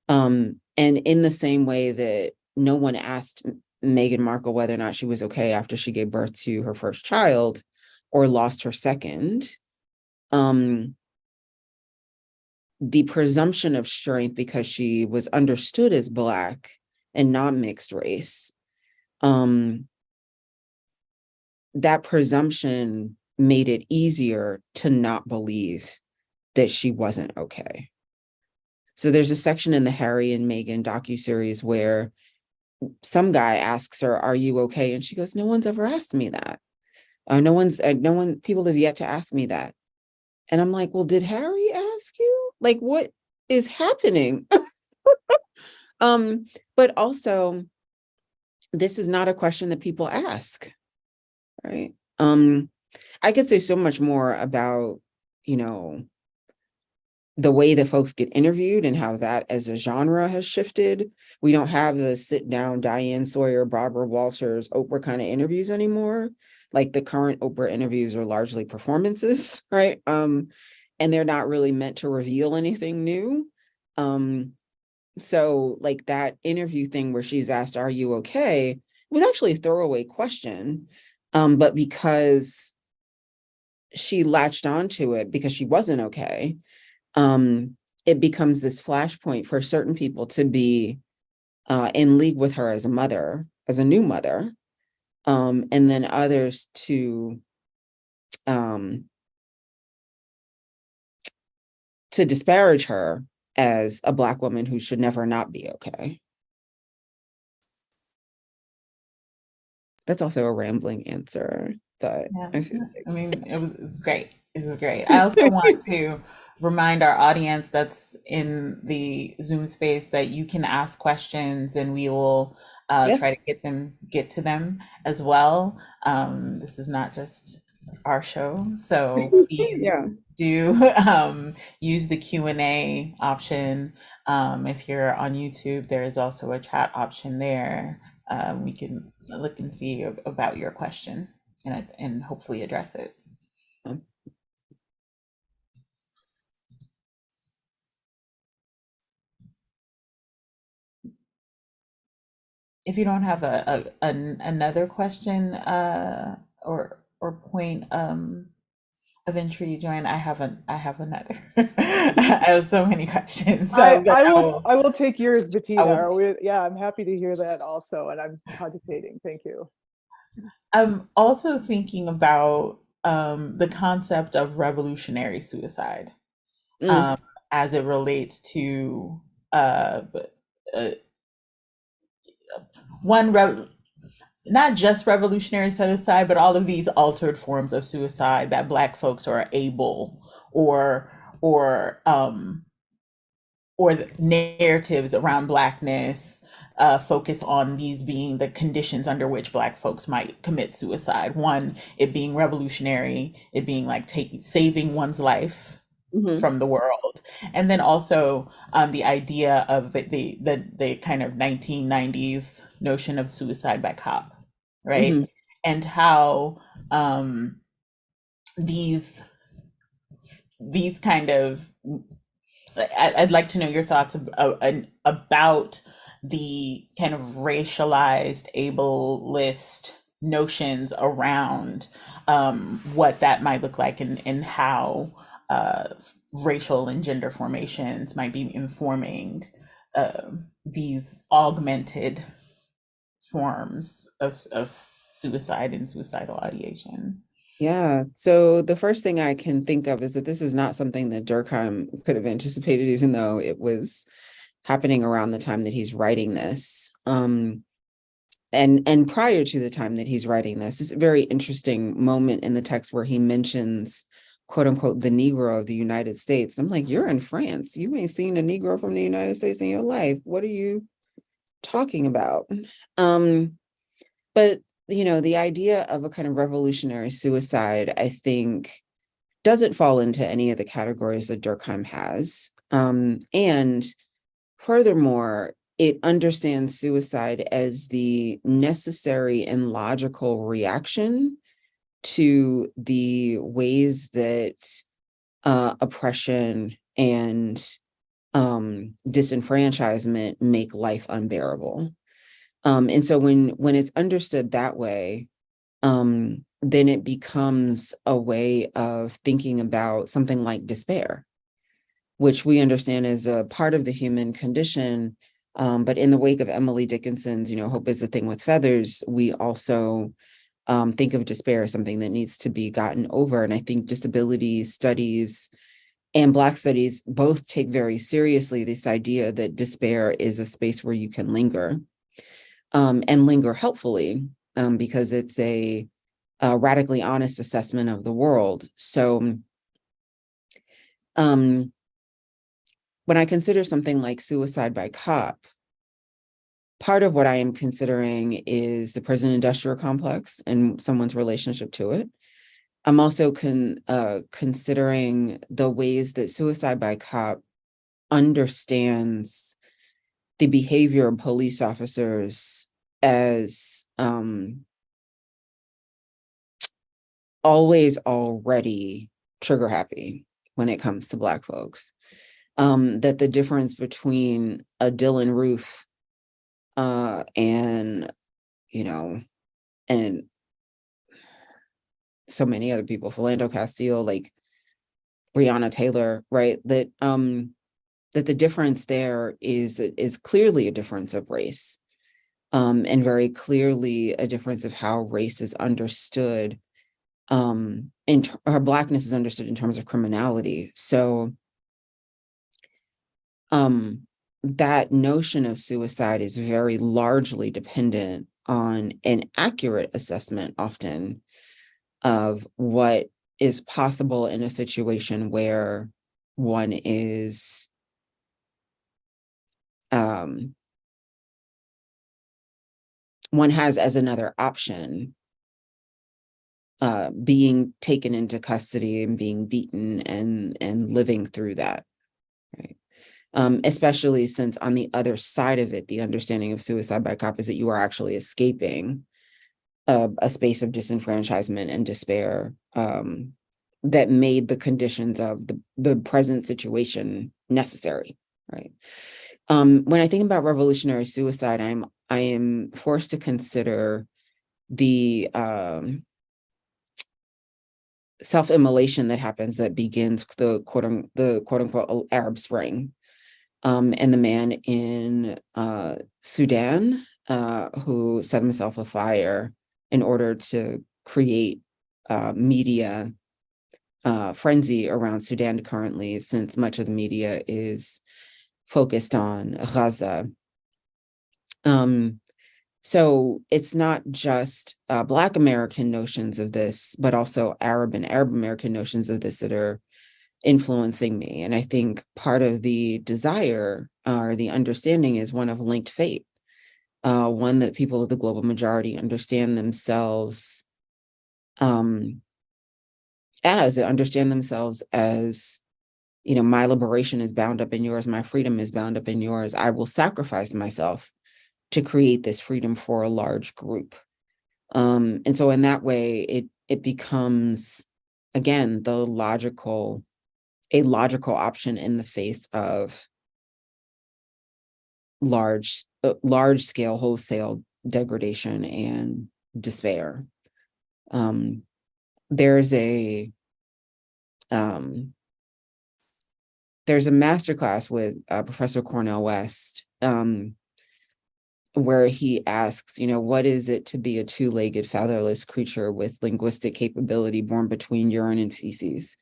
And in the same way that no one asked Meghan Markle whether or not she was okay after she gave birth to her first child or lost her second, the presumption of strength because she was understood as Black and not mixed race, that presumption made it easier to not believe that she wasn't okay. So there's a section in the Harry and Meghan docuseries where some guy asks her, "Are you okay?" And she goes, "No one's ever asked me that. People have yet to ask me that." And I'm like, well, did Harry ask you? Like, what is happening? But also, this is not a question that people ask, right? I could say so much more about, the way that folks get interviewed and how that as a genre has shifted. We don't have the sit down Diane Sawyer, Barbara Walters, Oprah kind of interviews anymore. Like the current Oprah interviews are largely performances, right? And they're not really meant to reveal anything new. So like that interview thing where she's asked, "Are you okay?" It was actually a throwaway question. But because she latched onto it because she wasn't okay, it becomes this flashpoint for certain people to be in league with her as a mother, as a new mother, and then others to disparage her as a Black woman who should never not be okay. That's also a rambling answer, but Yeah. I feel I mean, it's great. It was great. I also want to remind our audience that's in the Zoom space that you can ask questions and we will yes. try to get to them as well. This is not just our show, so please Yeah. do use the Q&A option. If you're on YouTube, there is also a chat option there. We can look and see about your question and hopefully address it. If you don't have another question or point of entry, Joanne, I have another. I have so many questions. So but I will take yours, Bettina. will, Yeah, I'm happy to hear that also, and I'm cogitating. Thank you. I'm also thinking about the concept of revolutionary suicide Mm, as it relates to uh, uh, one not just revolutionary suicide, but all of these altered forms of suicide that Black folks are able or or um, or the narratives around Blackness focus on these being the conditions under which Black folks might commit suicide. One, it being revolutionary, it being like saving one's life mhm, from the world, and then also the idea of the kind of 1990s notion of suicide by cop, right? mhm. And how um, these these kind of I'd like to know your thoughts about the kind of racialized ableist notions around what that might look like, and how uh, racial and gender formations might be informing these augmented forms of suicide and suicidal ideation. Yeah. So the first thing I can think of is that this is not something that Durkheim could have anticipated, even though it was happening around the time that he's writing this. And prior to the time that he's writing this, it's a very interesting moment in the text where he mentions, quote unquote, the Negro of the United States. I'm like, you're in France. You ain't seen a Negro from the United States in your life. What are you talking about? Um, but the idea of a kind of revolutionary suicide, I think, doesn't fall into any of the categories that Durkheim has. And furthermore, it understands suicide as the necessary and logical reaction to the ways that oppression and disenfranchisement make life unbearable. And so when it's understood that way, then it becomes a way of thinking about something like despair, which we understand is a part of the human condition. But in the wake of Emily Dickinson's, Hope is a Thing with Feathers, we also think of despair as something that needs to be gotten over. And I think disability studies and Black studies both take very seriously this idea that despair is a space where you can linger, and linger helpfully, because it's a radically honest assessment of the world. So um, when I consider something like suicide by cop, part of what I am considering is the prison industrial complex and someone's relationship to it. I'm also considering the ways that suicide by cop understands the behavior of police officers as always already trigger happy when it comes to Black folks. That the difference between a Dylan Roof and and so many other people, Philando Castile, like Breonna Taylor, right? That the difference there is clearly a difference of race, and very clearly a difference of how race is understood, or Blackness is understood in terms of criminality. So that notion of suicide is very largely dependent on an accurate assessment, often, of what is possible in a situation where one is one has as another option being taken into custody and being beaten and living through that, right? Especially since on the other side of it, the understanding of suicide by cop is that you are actually escaping a space of disenfranchisement and despair, that made the conditions of the present situation necessary, right? When I think about revolutionary suicide, I am forced to consider the self-immolation that happens that begins the quote unquote Arab Spring, and the man in Sudan who set himself afire in order to create media frenzy around Sudan currently, since much of the media is focused on Gaza. So it's not just Black American notions of this, but also Arab and Arab American notions of this that are influencing me. And I think part of the desire or the understanding is one of linked fate, one that people of the global majority understand themselves as, you know, my liberation is bound up in yours, my freedom is bound up in yours. I will sacrifice myself to create this freedom for a large group. And so in that way, it becomes, again, a logical option in the face of large scale wholesale degradation and despair. There's a masterclass with Professor Cornel West, where he asks, you know, what is it to be a two-legged featherless creature with linguistic capability born between urine and feces?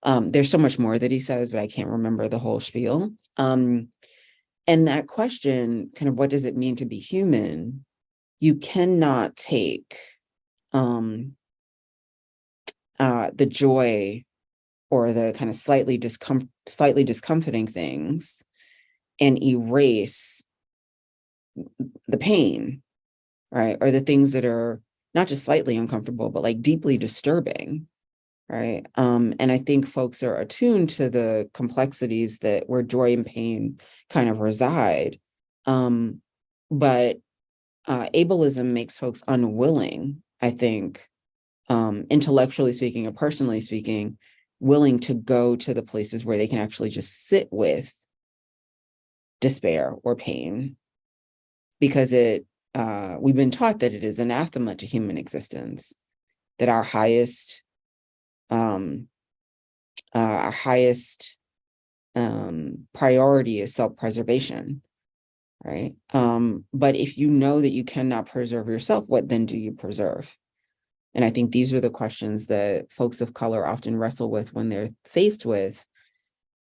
There's so much more that he says, but I can't remember the whole spiel. And that question, kind of what does it mean to be human? You cannot take the joy or the kind of slightly discomforting things and erase the pain, right? Or the things that are not just slightly uncomfortable, but like deeply disturbing, right? And I think folks are attuned to the complexities that where joy and pain kind of reside. But ableism makes folks unwilling, I think, intellectually speaking or personally speaking, willing to go to the places where they can actually just sit with despair or pain, because we've been taught that it is anathema to human existence, that our highest priority is self-preservation, right? But if you know that you cannot preserve yourself, what then do you preserve? And I think these are the questions that folks of color often wrestle with when they're faced with,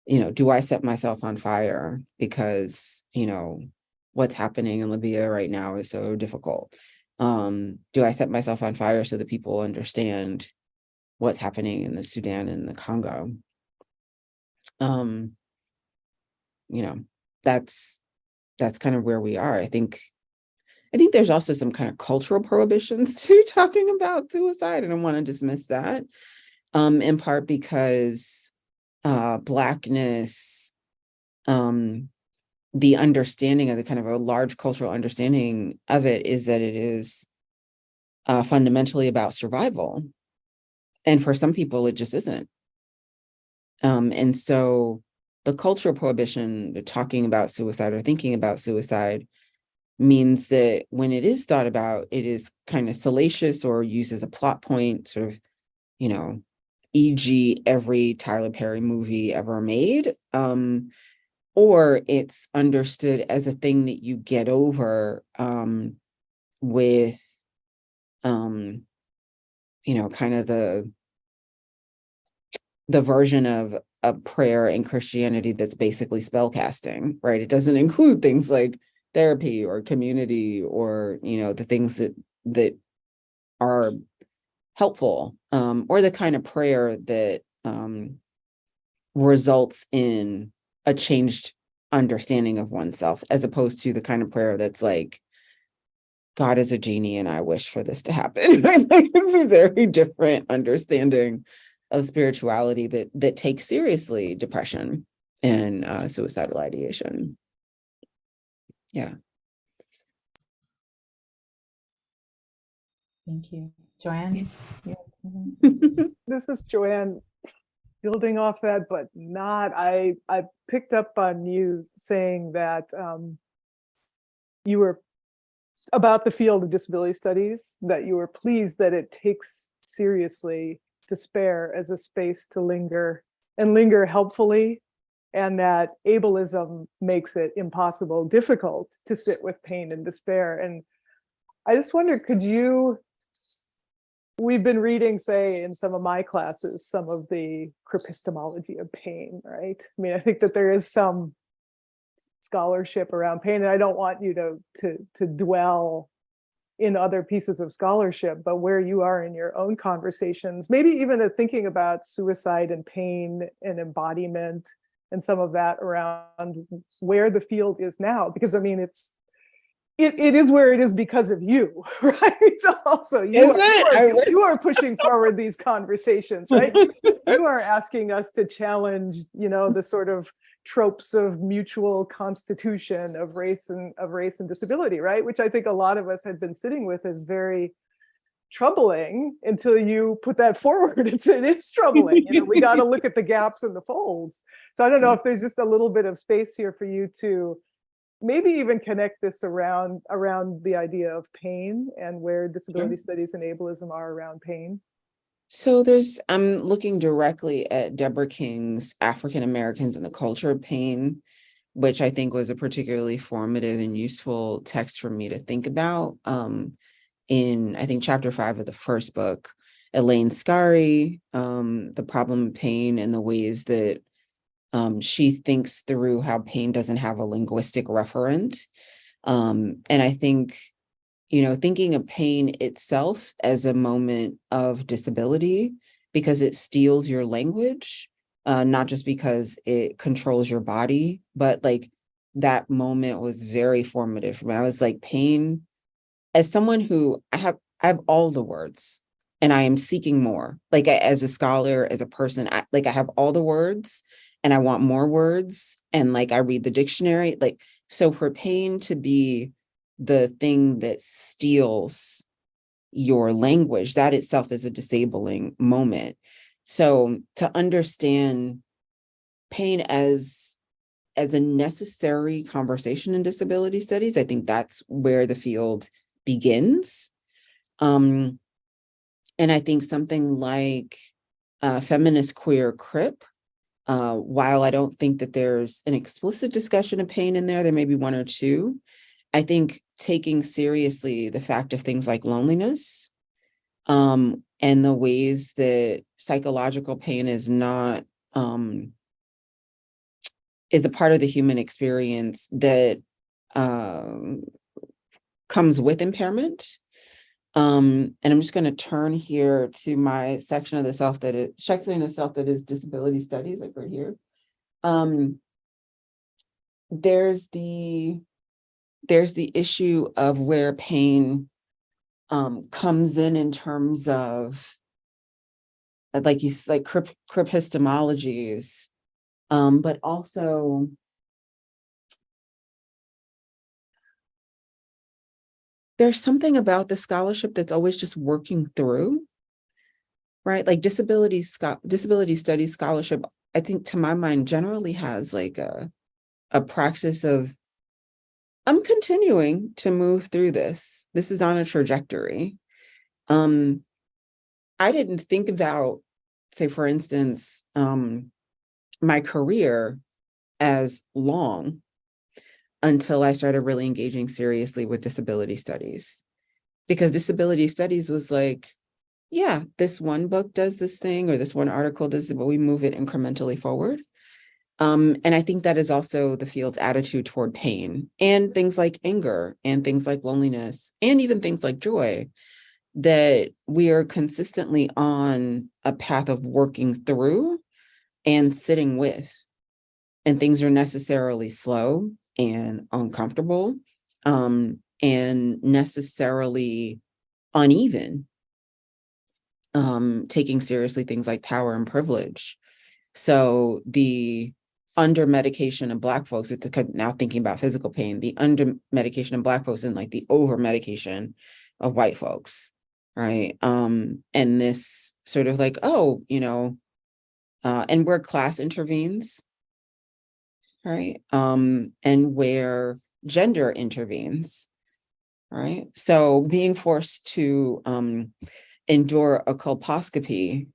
you know, do I set myself on fire because, you know, what's happening in Libya right now is so difficult? Do I set myself on fire so that people understand what's happening in the Sudan and the Congo? You know, that's kind of where we are. I think there's also some kind of cultural prohibitions to talking about suicide. I don't want to dismiss that, in part because Blackness, the understanding of the kind of a large cultural understanding of it is that it is fundamentally about survival. And for some people, it just isn't. And so the cultural prohibition, the talking about suicide or thinking about suicide, means that when it is thought about, it is kind of salacious or used as a plot point, sort of, you know, e.g. every Tyler Perry movie ever made, or it's understood as a thing that you get over with, you know, kind of the version of a prayer in Christianity that's basically spell casting, right? It doesn't include things like therapy or community or, you know, the things that are helpful, or the kind of prayer that results in a changed understanding of oneself, as opposed to the kind of prayer that's like, God is a genie and I wish for this to happen. Like, it's a very different understanding of spirituality that takes seriously depression and suicidal ideation. Yeah. Thank you. Joanne? This is Joanne, building off that, but not, I picked up on you saying that you were about the field of disability studies, that you were pleased that it takes seriously despair as a space to linger and linger helpfully, and that ableism makes it impossible, difficult to sit with pain and despair. And I just wondered, could you we've been reading, say, in some of my classes, some of the epistemology of pain, right? I mean, I think that there is some scholarship around pain, and I don't want you to dwell in other pieces of scholarship, but where you are in your own conversations, maybe even thinking about suicide and pain and embodiment and some of that around where the field is now, because I mean, it is where it is because of you, right? Also, you are pushing forward these conversations, right? You are asking us to challenge, the sort of tropes of mutual constitution of race and disability, right? Which I think a lot of us had been sitting with as very troubling until you put that forward. It is troubling. We got to look at the gaps and the folds. So I don't know if there's just a little bit of space here for you to maybe even connect this around the idea of pain and where disability studies and ableism are around pain. So I'm looking directly at Deborah King's African Americans and the Culture of Pain, which I think was a particularly formative and useful text for me to think about. In, I think, chapter 5 of the first book, Elaine Scarry, The Problem of Pain and the ways that she thinks through how pain doesn't have a linguistic referent. And I think, thinking of pain itself as a moment of disability, because it steals your language, not just because it controls your body, but like that moment was very formative for me. I was like, pain, as someone who I have all the words and I am seeking more, like as a scholar, as a person, I have all the words and I want more words. And like, I read the dictionary, so for pain to be the thing that steals your language, that itself is a disabling moment. So to understand pain as a necessary conversation in disability studies, I think that's where the field begins. And I think something like feminist queer crip, while I don't think that there's an explicit discussion of pain in there may be one or two. I think taking seriously the fact of things like loneliness, and the ways that psychological pain is not, is a part of the human experience that comes with impairment. And I'm just going to turn here to my section of the self that is disability studies, like right here. There's the issue of where pain comes in terms of like epistemologies, but also there's something about the scholarship that's always just working through, right? Like disability studies scholarship, I think to my mind generally has like a praxis of, I'm continuing to move through this. This is on a trajectory. I didn't think about, say, for instance, my career as long until I started really engaging seriously with disability studies. Because disability studies was like, yeah, this one book does this thing, or this one article does it, but we move it incrementally forward. And I think that is also the field's attitude toward pain and things like anger and things like loneliness and even things like joy, that we are consistently on a path of working through and sitting with, and things are necessarily slow and uncomfortable, and necessarily uneven, taking seriously things like power and privilege. So the under medication of Black folks, now thinking about physical pain, the under medication of Black folks and like the over medication of white folks, right? And this sort of like, and where class intervenes, right? And where gender intervenes, right? So being forced to endure a colposcopy,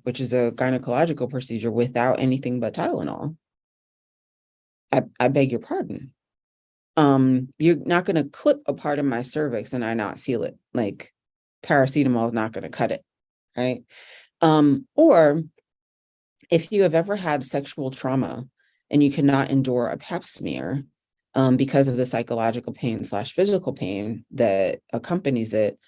which is a gynecological procedure without anything but Tylenol. I beg your pardon. You're not going to clip a part of my cervix and I not feel it. Like, paracetamol is not going to cut it, right? Or if you have ever had sexual trauma and you cannot endure a pap smear because of the psychological pain / physical pain that accompanies it,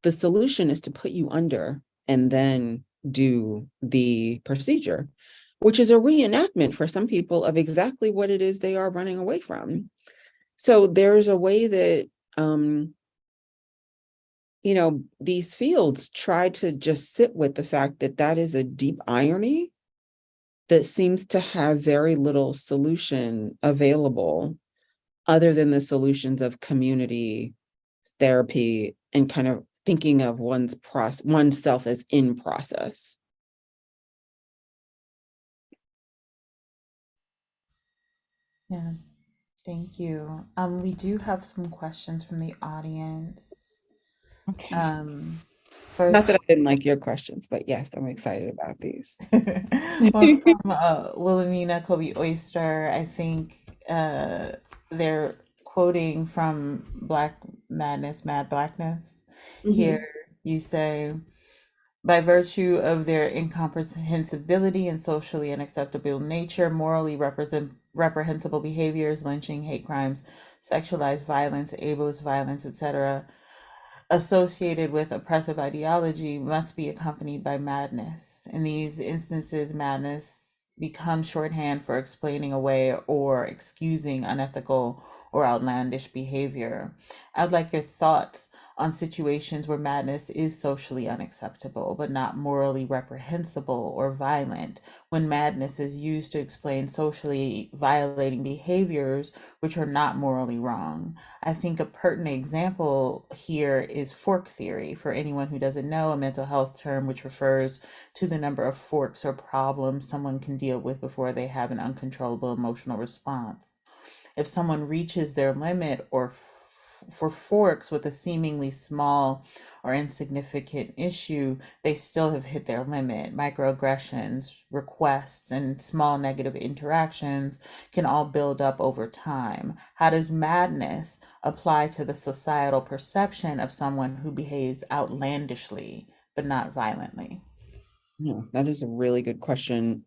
the solution is to put you under and then do the procedure, which is a reenactment for some people of exactly what it is they are running away from. So there's a way that, these fields try to just sit with the fact that that is a deep irony that seems to have very little solution available other than the solutions of community, therapy, and kind of thinking of oneself as in process. Yeah, thank you. We do have some questions from the audience. Okay. Um, Not First, that I didn't like your questions, but yes, I'm excited about these. one from Wilhelmina Kobe Oyster. I think they're quoting from Black Madness, Mad Blackness. Here Mhm. you say, by virtue of their incomprehensibility and socially unacceptable nature, morally reprehensible behaviors, lynching, hate crimes, sexualized violence, ableist violence, etc., associated with oppressive ideology must be accompanied by madness. In these instances, madness becomes shorthand for explaining away or excusing unethical or outlandish behavior. I'd like your thoughts on situations where madness is socially unacceptable but not morally reprehensible or violent, when madness is used to explain socially violating behaviors which are not morally wrong. I think a pertinent example here is fork theory. For anyone who doesn't know, a mental health term which refers to the number of forks or problems someone can deal with before they have an uncontrollable emotional response. If someone reaches their limit or for forks with a seemingly small or insignificant issue, they still have hit their limit. Microaggressions, requests, and small negative interactions can all build up over time. How does madness apply to the societal perception of someone who behaves outlandishly but not violently? No, that is a really good question.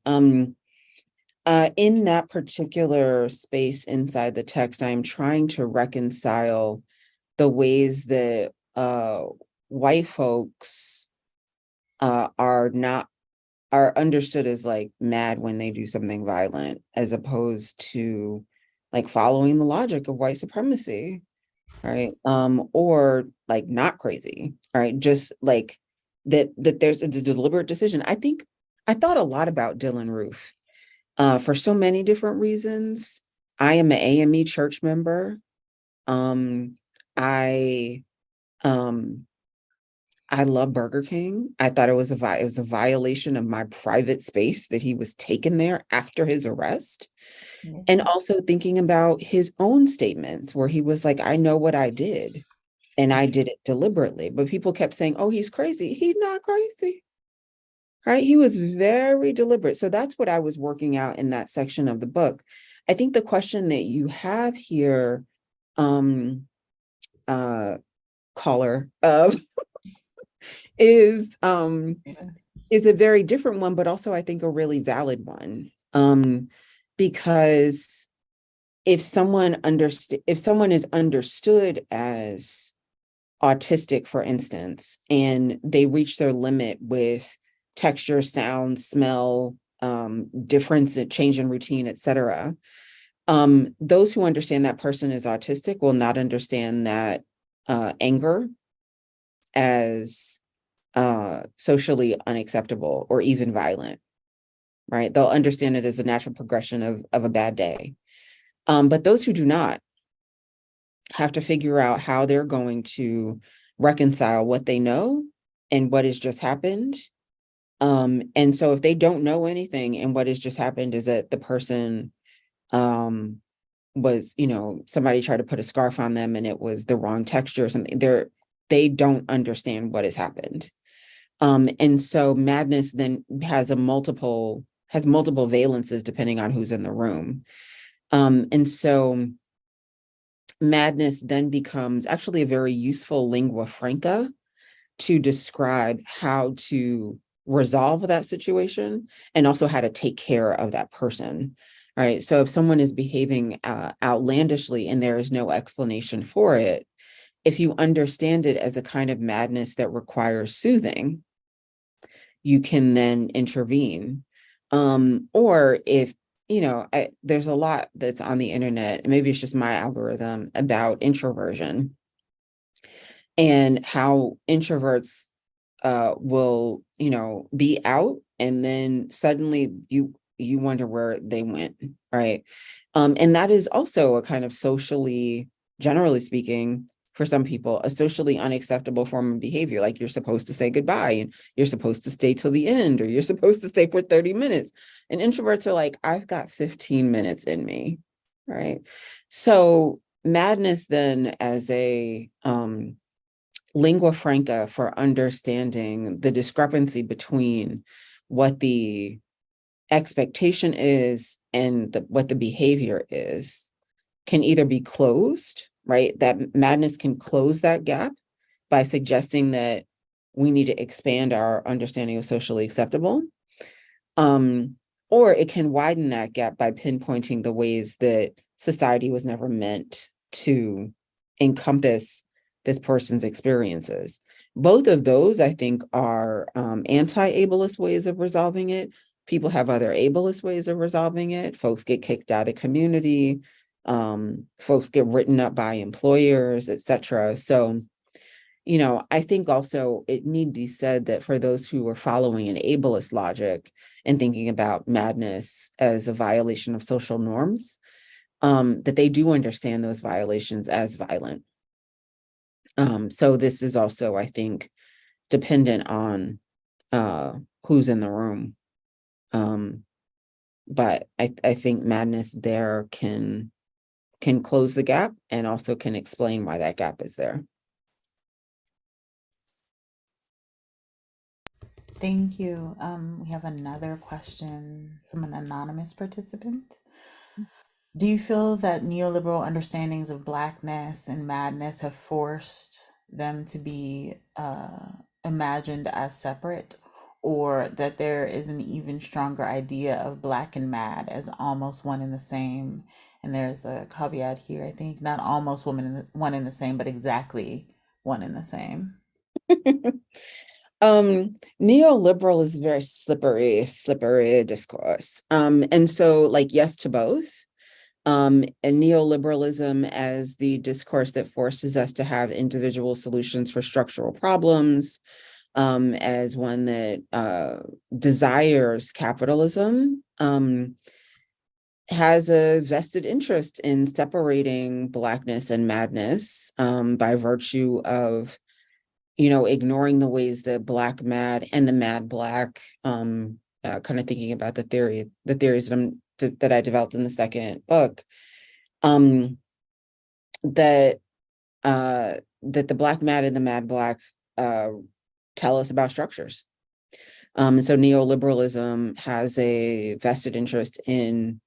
In that particular space inside the text, I'm trying to reconcile the ways that white folks are understood as like mad when they do something violent, as opposed to like following the logic of white supremacy, right? Or like not crazy, right? Just like that there's a deliberate decision. I thought a lot about Dylan Roof for so many different reasons. I am an AME church member. Um, I um I love Burger King. I thought it was a violation of my private space that he was taken there after his arrest. And Mhm. also thinking about his own statements where he was like, I know what I did and I did it deliberately. But people kept saying, oh, he's crazy. He's not crazy, right? He was very deliberate. So that's what I was working out in that section of the book. I think the question that you have here, um, uh, caller, is Yeah. is a very different one, but also I think a really valid one. Because if someone is understood as autistic, for instance, and they reach their limit with texture, sound, smell, difference, change in routine, etc. Those who understand that person is autistic will not understand that anger as socially unacceptable or even violent, right? They'll understand it as a natural progression of a bad day. But those who do not have to figure out how they're going to reconcile what they know and what has just happened. And so if they don't know anything and what has just happened is that the person was, somebody tried to put a scarf on them and it was the wrong texture or something, they don't understand what has happened. And so madness then has multiple valences depending on who's in the room. And so madness then becomes actually a very useful lingua franca to describe how to resolve that situation and also how to take care of that person. Right. So if someone is behaving outlandishly and there is no explanation for it, if you understand it as a kind of madness that requires soothing, you can then intervene. Or if, there's a lot that's on the internet, maybe it's just my algorithm, about introversion and how introverts will, be out, and then suddenly you wonder where they went, right? And that is also a kind of socially, generally speaking, for some people, a socially unacceptable form of behavior. Like, you're supposed to say goodbye and you're supposed to stay till the end, or you're supposed to stay for 30 minutes. And introverts are like, I've got 15 minutes in me, right? So madness then as a lingua franca for understanding the discrepancy between what the expectation is and what the behavior is can either be closed, right? That madness can close that gap by suggesting that we need to expand our understanding of socially acceptable. Or it can widen that gap by pinpointing the ways that society was never meant to encompass this person's experiences. Both of those, I think, are anti-ableist ways of resolving it. People have other ableist ways of resolving it. Folks get kicked out of community. Folks get written up by employers, etc. So, I think also it need be said that for those who are following an ableist logic and thinking about madness as a violation of social norms, that they do understand those violations as violent. So this is also, I think, dependent on who's in the room. But I think madness there can close the gap and also can explain why that gap is there. Thank you. We have another question from an anonymous participant. Do you feel that neoliberal understandings of blackness and madness have forced them to be imagined as separate, or that there is an even stronger idea of black and mad as almost one and the same? And there's a caveat here, I think, not almost one and the same, but exactly one and the same. Neoliberal is very slippery discourse. And so, like, yes to both. And neoliberalism as the discourse that forces us to have individual solutions for structural problems, as one that desires capitalism, has a vested interest in separating blackness and madness, by virtue of ignoring the ways that black mad and the mad black, kind of thinking about the theories that I developed in the second book, that the black mad and the mad black tell us about structures. And so neoliberalism has a vested interest in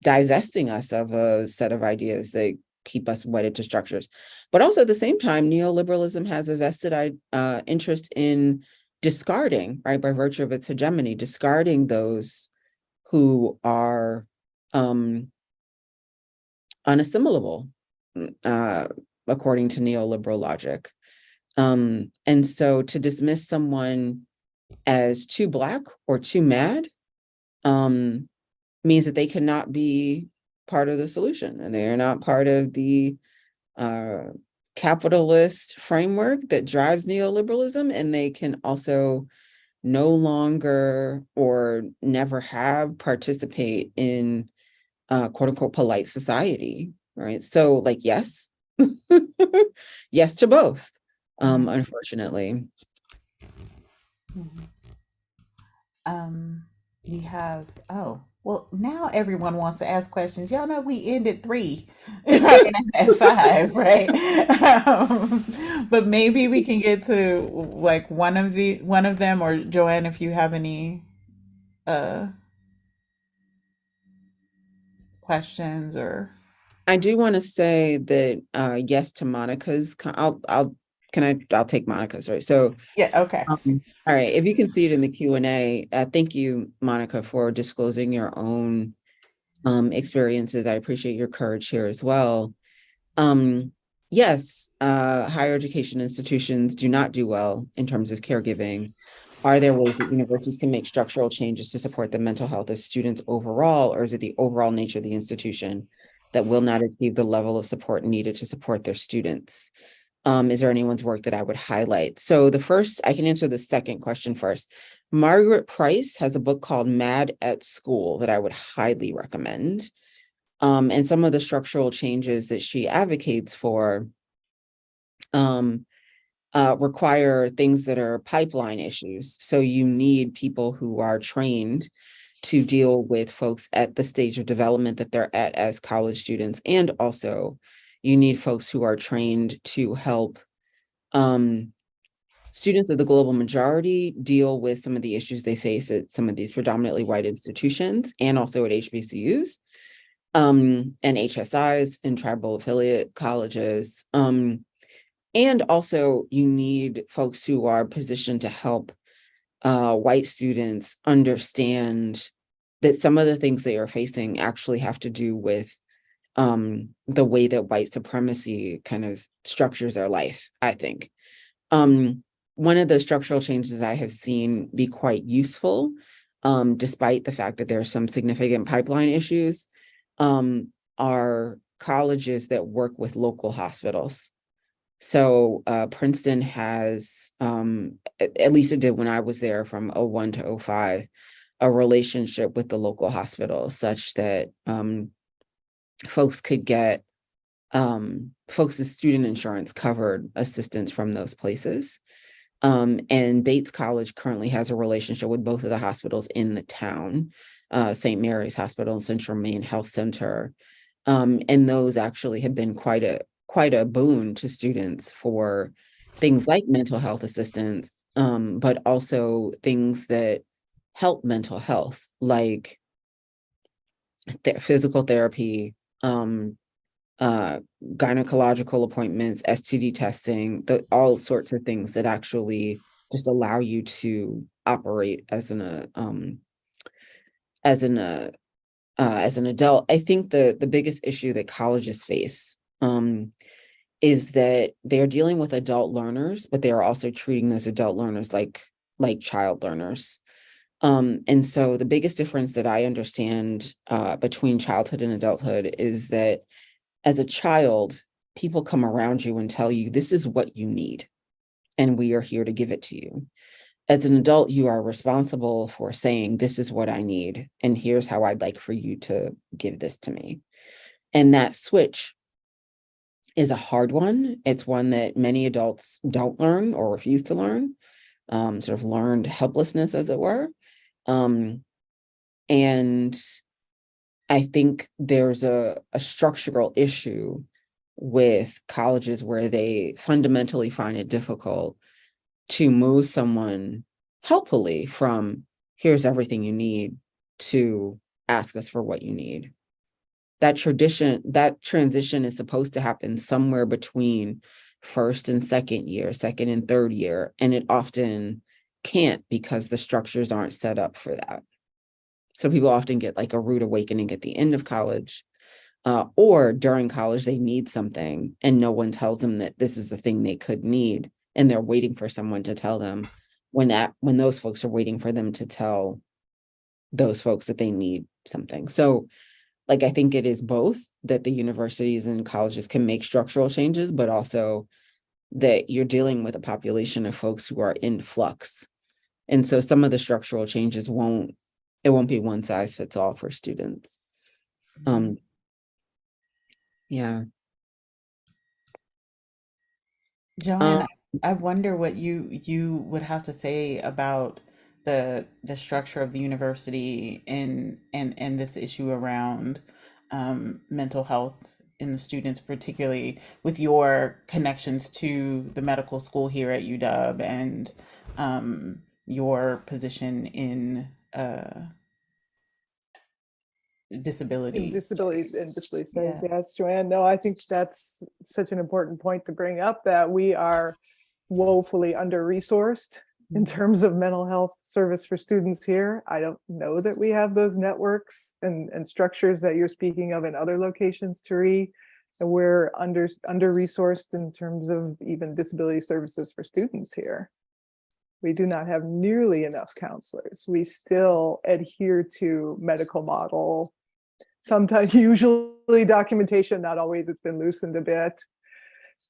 divesting us of a set of ideas that keep us wedded to structures. But also at the same time, neoliberalism has a vested interest in discarding, right, by virtue of its hegemony, discarding those who are unassimilable, according to neoliberal logic. And so to dismiss someone as too black or too mad means that they cannot be part of the solution, and they are not part of the capitalist framework that drives neoliberalism, and they can also no longer or never have participate in quote unquote polite society, right? So, like, yes, yes to both, unfortunately. We have, oh, well, now everyone wants to ask questions. Y'all know we end at 3, I mean, at 5, right? But maybe we can get to like one of them, or Joanne, if you have any uh questions or. I do want to say that yes to Monica's. I'll I'll take Monica's, right? So, Yeah, okay. all right, if you can see it in the Q&A, thank you, Monica, for disclosing your own experiences. I appreciate your courage here as well. Yes, higher education institutions do not do well in terms of caregiving. Are there ways that universities can make structural changes to support the mental health of students overall, or is it the overall nature of the institution that will not achieve the level of support needed to support their students? Is there anyone's work that I would highlight? So I can answer the second question first. Margaret Price has a book called Mad at School that I would highly recommend. And some of the structural changes that she advocates for require things that are pipeline issues. So you need people who are trained to deal with folks at the stage of development that they're at as college students. And also you need folks who are trained to help students of the global majority deal with some of the issues they face at some of these predominantly white institutions and also at HBCUs. And HSIs and tribal affiliate colleges. And also you need folks who are positioned to help white students understand that some of the things they are facing actually have to do with the way that white supremacy kind of structures their life, I think. One of the structural changes I have seen be quite useful, despite the fact that there are some significant pipeline issues, are colleges that work with local hospitals. So Princeton has, at least it did when I was there from 01 to 05, a relationship with the local hospitals such that folks could get folks' student insurance covered assistance from those places. And Bates College currently has a relationship with both of the hospitals in the town, St. Mary's Hospital and Central Maine Health Center. And those actually have been quite a boon to students for things like mental health assistance, but also things that help mental health, like physical therapy, gynecological appointments, STD testing, all sorts of things that actually just allow you to operate as an adult. I think the biggest issue that colleges face is that they're dealing with adult learners, but they are also treating those adult learners like child learners. And so the biggest difference that I understand between childhood and adulthood is that as a child, people come around you and tell you, this is what you need, and we are here to give it to you. As an adult, you are responsible for saying, this is what I need, and here's how I'd like for you to give this to me. And that switch is a hard one. It's one that many adults don't learn or refuse to learn, sort of learned helplessness, as it were. And I think there's a structural issue with colleges where they fundamentally find it difficult to move someone helpfully from here's everything you need to ask us for what you need. That transition is supposed to happen somewhere between first and second year, second and third year, and it often can't because the structures aren't set up for that. So people often get like a rude awakening at the end of college, or during college, they need something and no one tells them that this is the thing they could need. And they're waiting for someone to tell them when those folks are waiting for them to tell those folks that they need something. So like, I think it is both that the universities and colleges can make structural changes, but also that you're dealing with a population of folks who are in flux. And so some of the structural changes won't be one size fits all for students. Yeah. Joanne, I wonder what you would have to say about the structure of the university and this issue around mental health in the students, particularly with your connections to the medical school here at UW and your position in In disability disabilities studies. and disability studies. Yeah. Yes, Joanne. No, I think that's such an important point to bring up, that we are woefully under-resourced in terms of mental health service for students here. I don't know that we have those networks and structures that you're speaking of in other locations, Therí. And we're under-resourced in terms of even disability services for students here. We do not have nearly enough counselors. We still adhere to medical model, sometimes usually documentation, not always, it's been loosened a bit.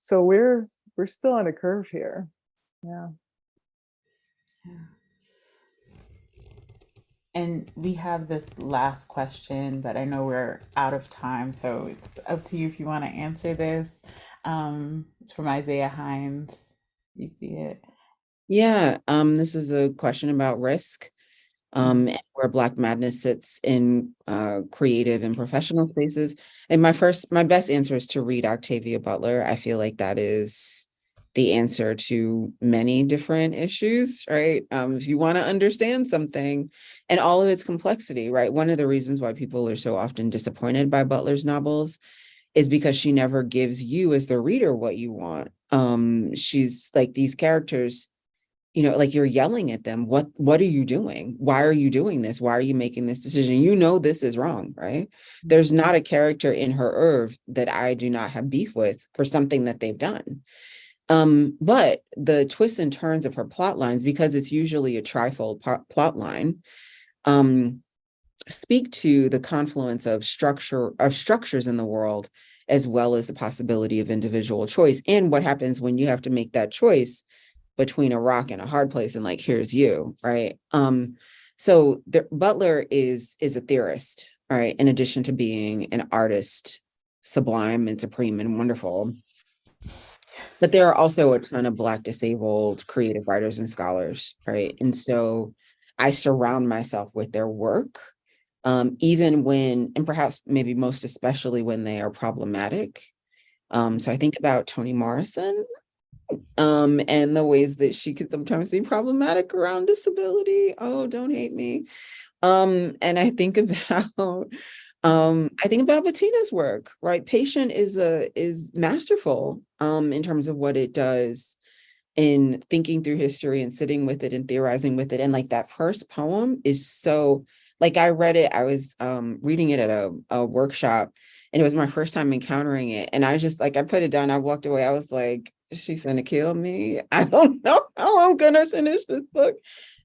So we're still on a curve here. Yeah. And we have this last question, but I know we're out of time, so it's up to you if you want to answer this. It's from Isaiah Hines. You see it? Yeah, this is a question about risk, and where Black madness sits in creative and professional spaces. And my best answer is to read Octavia Butler. I feel like that is the answer to many different issues, right? If you want to understand something and all of its complexity, right? One of the reasons why people are so often disappointed by Butler's novels is because she never gives you as the reader what you want. She's like, these characters, like you're yelling at them. What are you doing? Why are you doing this? Why are you making this decision? This is wrong, right? There's not a character in her oeuvre that I do not have beef with for something that they've done. But the twists and turns of her plot lines, because it's usually a trifold plot line, speak to the confluence of structures in the world, as well as the possibility of individual choice, and what happens when you have to make that choice between a rock and a hard place, and like, here's you, right? So Butler is a theorist, right? In addition to being an artist, sublime and supreme and wonderful. But there are also a ton of Black disabled creative writers and scholars, right? And so I surround myself with their work, even when, and perhaps maybe most especially when they are problematic. So I think about Toni Morrison, and the ways that she could sometimes be problematic around disability. Oh, don't hate me. And I think about Bettina's work, right? Patient is masterful in terms of what it does in thinking through history and sitting with it and theorizing with it. And like that first poem is so, like, I read it, I was reading it at a workshop, and it was my first time encountering it. And I just, like, I put it down, I walked away, I was like, is she finna kill me? I don't know how I'm gonna finish this book.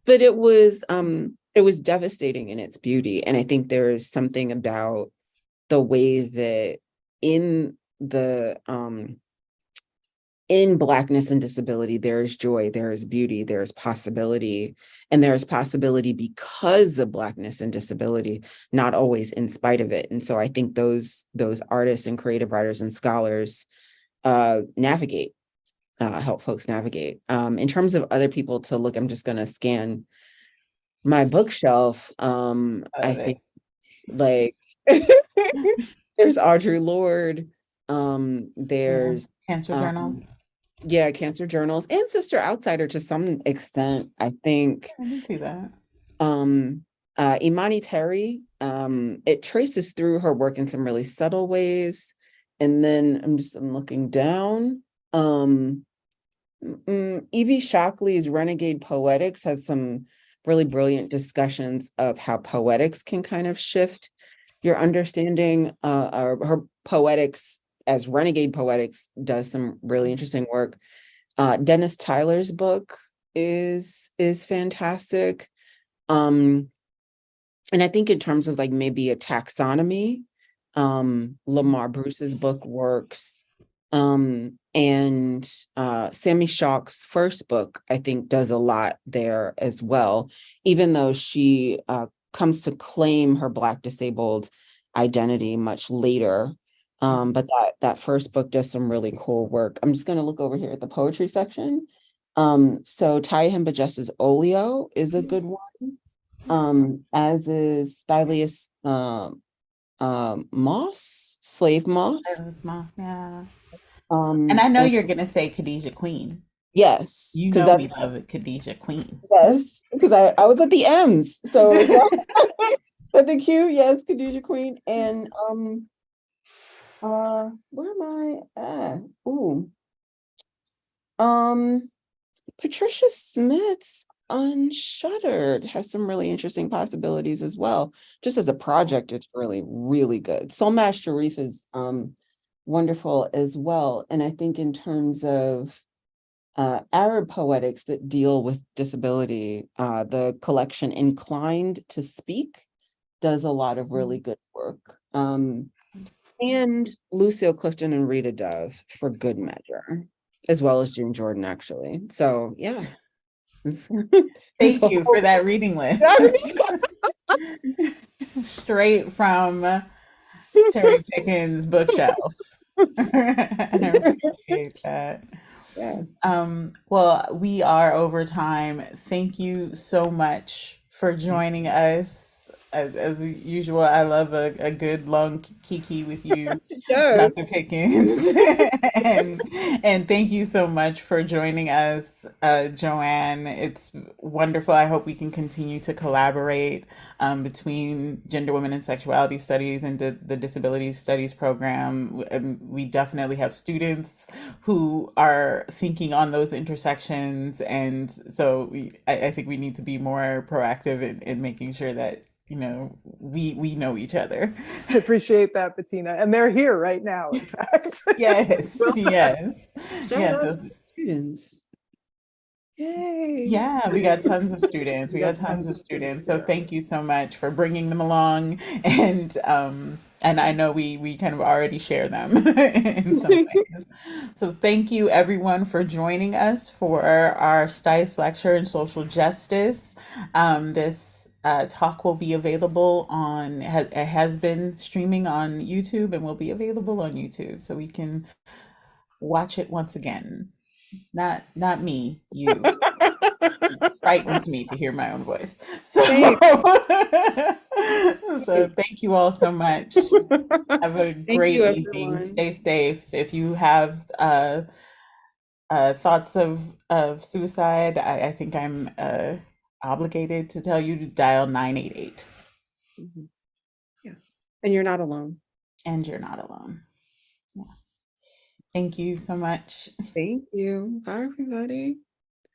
But it was devastating in its beauty. And I think there is something about the way that in the in Blackness and disability, there is joy, there is beauty, there is possibility, and there is possibility because of Blackness and disability, not always in spite of it. And so I think those artists and creative writers and scholars navigate, help folks navigate. In terms of other people to look, I'm just going to scan my bookshelf. I think, like, there's Audre Lorde. There's Cancer journals. Yeah, Cancer Journals, and Sister Outsider to some extent. I think I can see that. Imani Perry, it traces through her work in some really subtle ways. And then I'm looking down. Evie Shockley's Renegade Poetics has some really brilliant discussions of how poetics can kind of shift your understanding. Her poetics as Renegade Poetics does some really interesting work. Dennis Tyler's book is fantastic. And I think in terms of like maybe a taxonomy, Lamar Bruce's book works. And Sammy Shock's first book, I think, does a lot there as well, even though she comes to claim her Black disabled identity much later. But that first book does some really cool work. I'm just going to look over here at the poetry section. So Taya Himba Olio is a good one, as is Stylius Moss, Slave Moth. Yeah. And I know you're gonna say Khadijah Queen. Yes, You because know we that's love it, Khadijah Queen. yes, because I was at the M's, so at the Q, yes, Khadijah Queen, and where am I at? Ooh, Patricia Smith's Unshuttered has some really interesting possibilities as well. Just as a project, it's really, really good. Solmaz Sharif is wonderful as well. And I think in terms of Arab poetics that deal with disability, the collection Inclined to Speak does a lot of really good work. And Lucille Clifton and Rita Dove for good measure, as well as June Jordan, actually. So yeah. Thank you for that reading list. Straight from Therí Pickens' bookshelf. I appreciate that. Yeah. Well, we are over time. Thank you so much for joining us. As usual, I love a good long kiki with you, Yes. Dr. Pickens. and and thank you so much for joining us, Joanne. It's wonderful. I hope we can continue to collaborate between Gender, Women, and Sexuality Studies and the Disability Studies program. We definitely have students who are thinking on those intersections, and so I think we need to be more proactive in making sure that we know each other. I appreciate that, Bettina. And they're here right now, in fact. Yes, Well, yes, Shout yes. out to the students. Yay. Yeah, we got tons of students. we We got got tons tons of of students. students. So Yeah. thank you so much for bringing them along, and I know we kind of already share them in some ways. So thank you everyone for joining us for our STICE lecture in social justice. This talk will be available it has been streaming on YouTube and will be available on YouTube, so we can watch it once again. Not me, you. Frightens me to hear my own voice. So, Same. so thank you all so much. Have a Thank great you, evening. everyone. Stay safe. If you have thoughts of suicide, I think I'm obligated to tell you to dial 988. Mhm. Yeah. And you're not alone. And you're not alone. Yeah. Thank you so much. Thank you. Bye, everybody.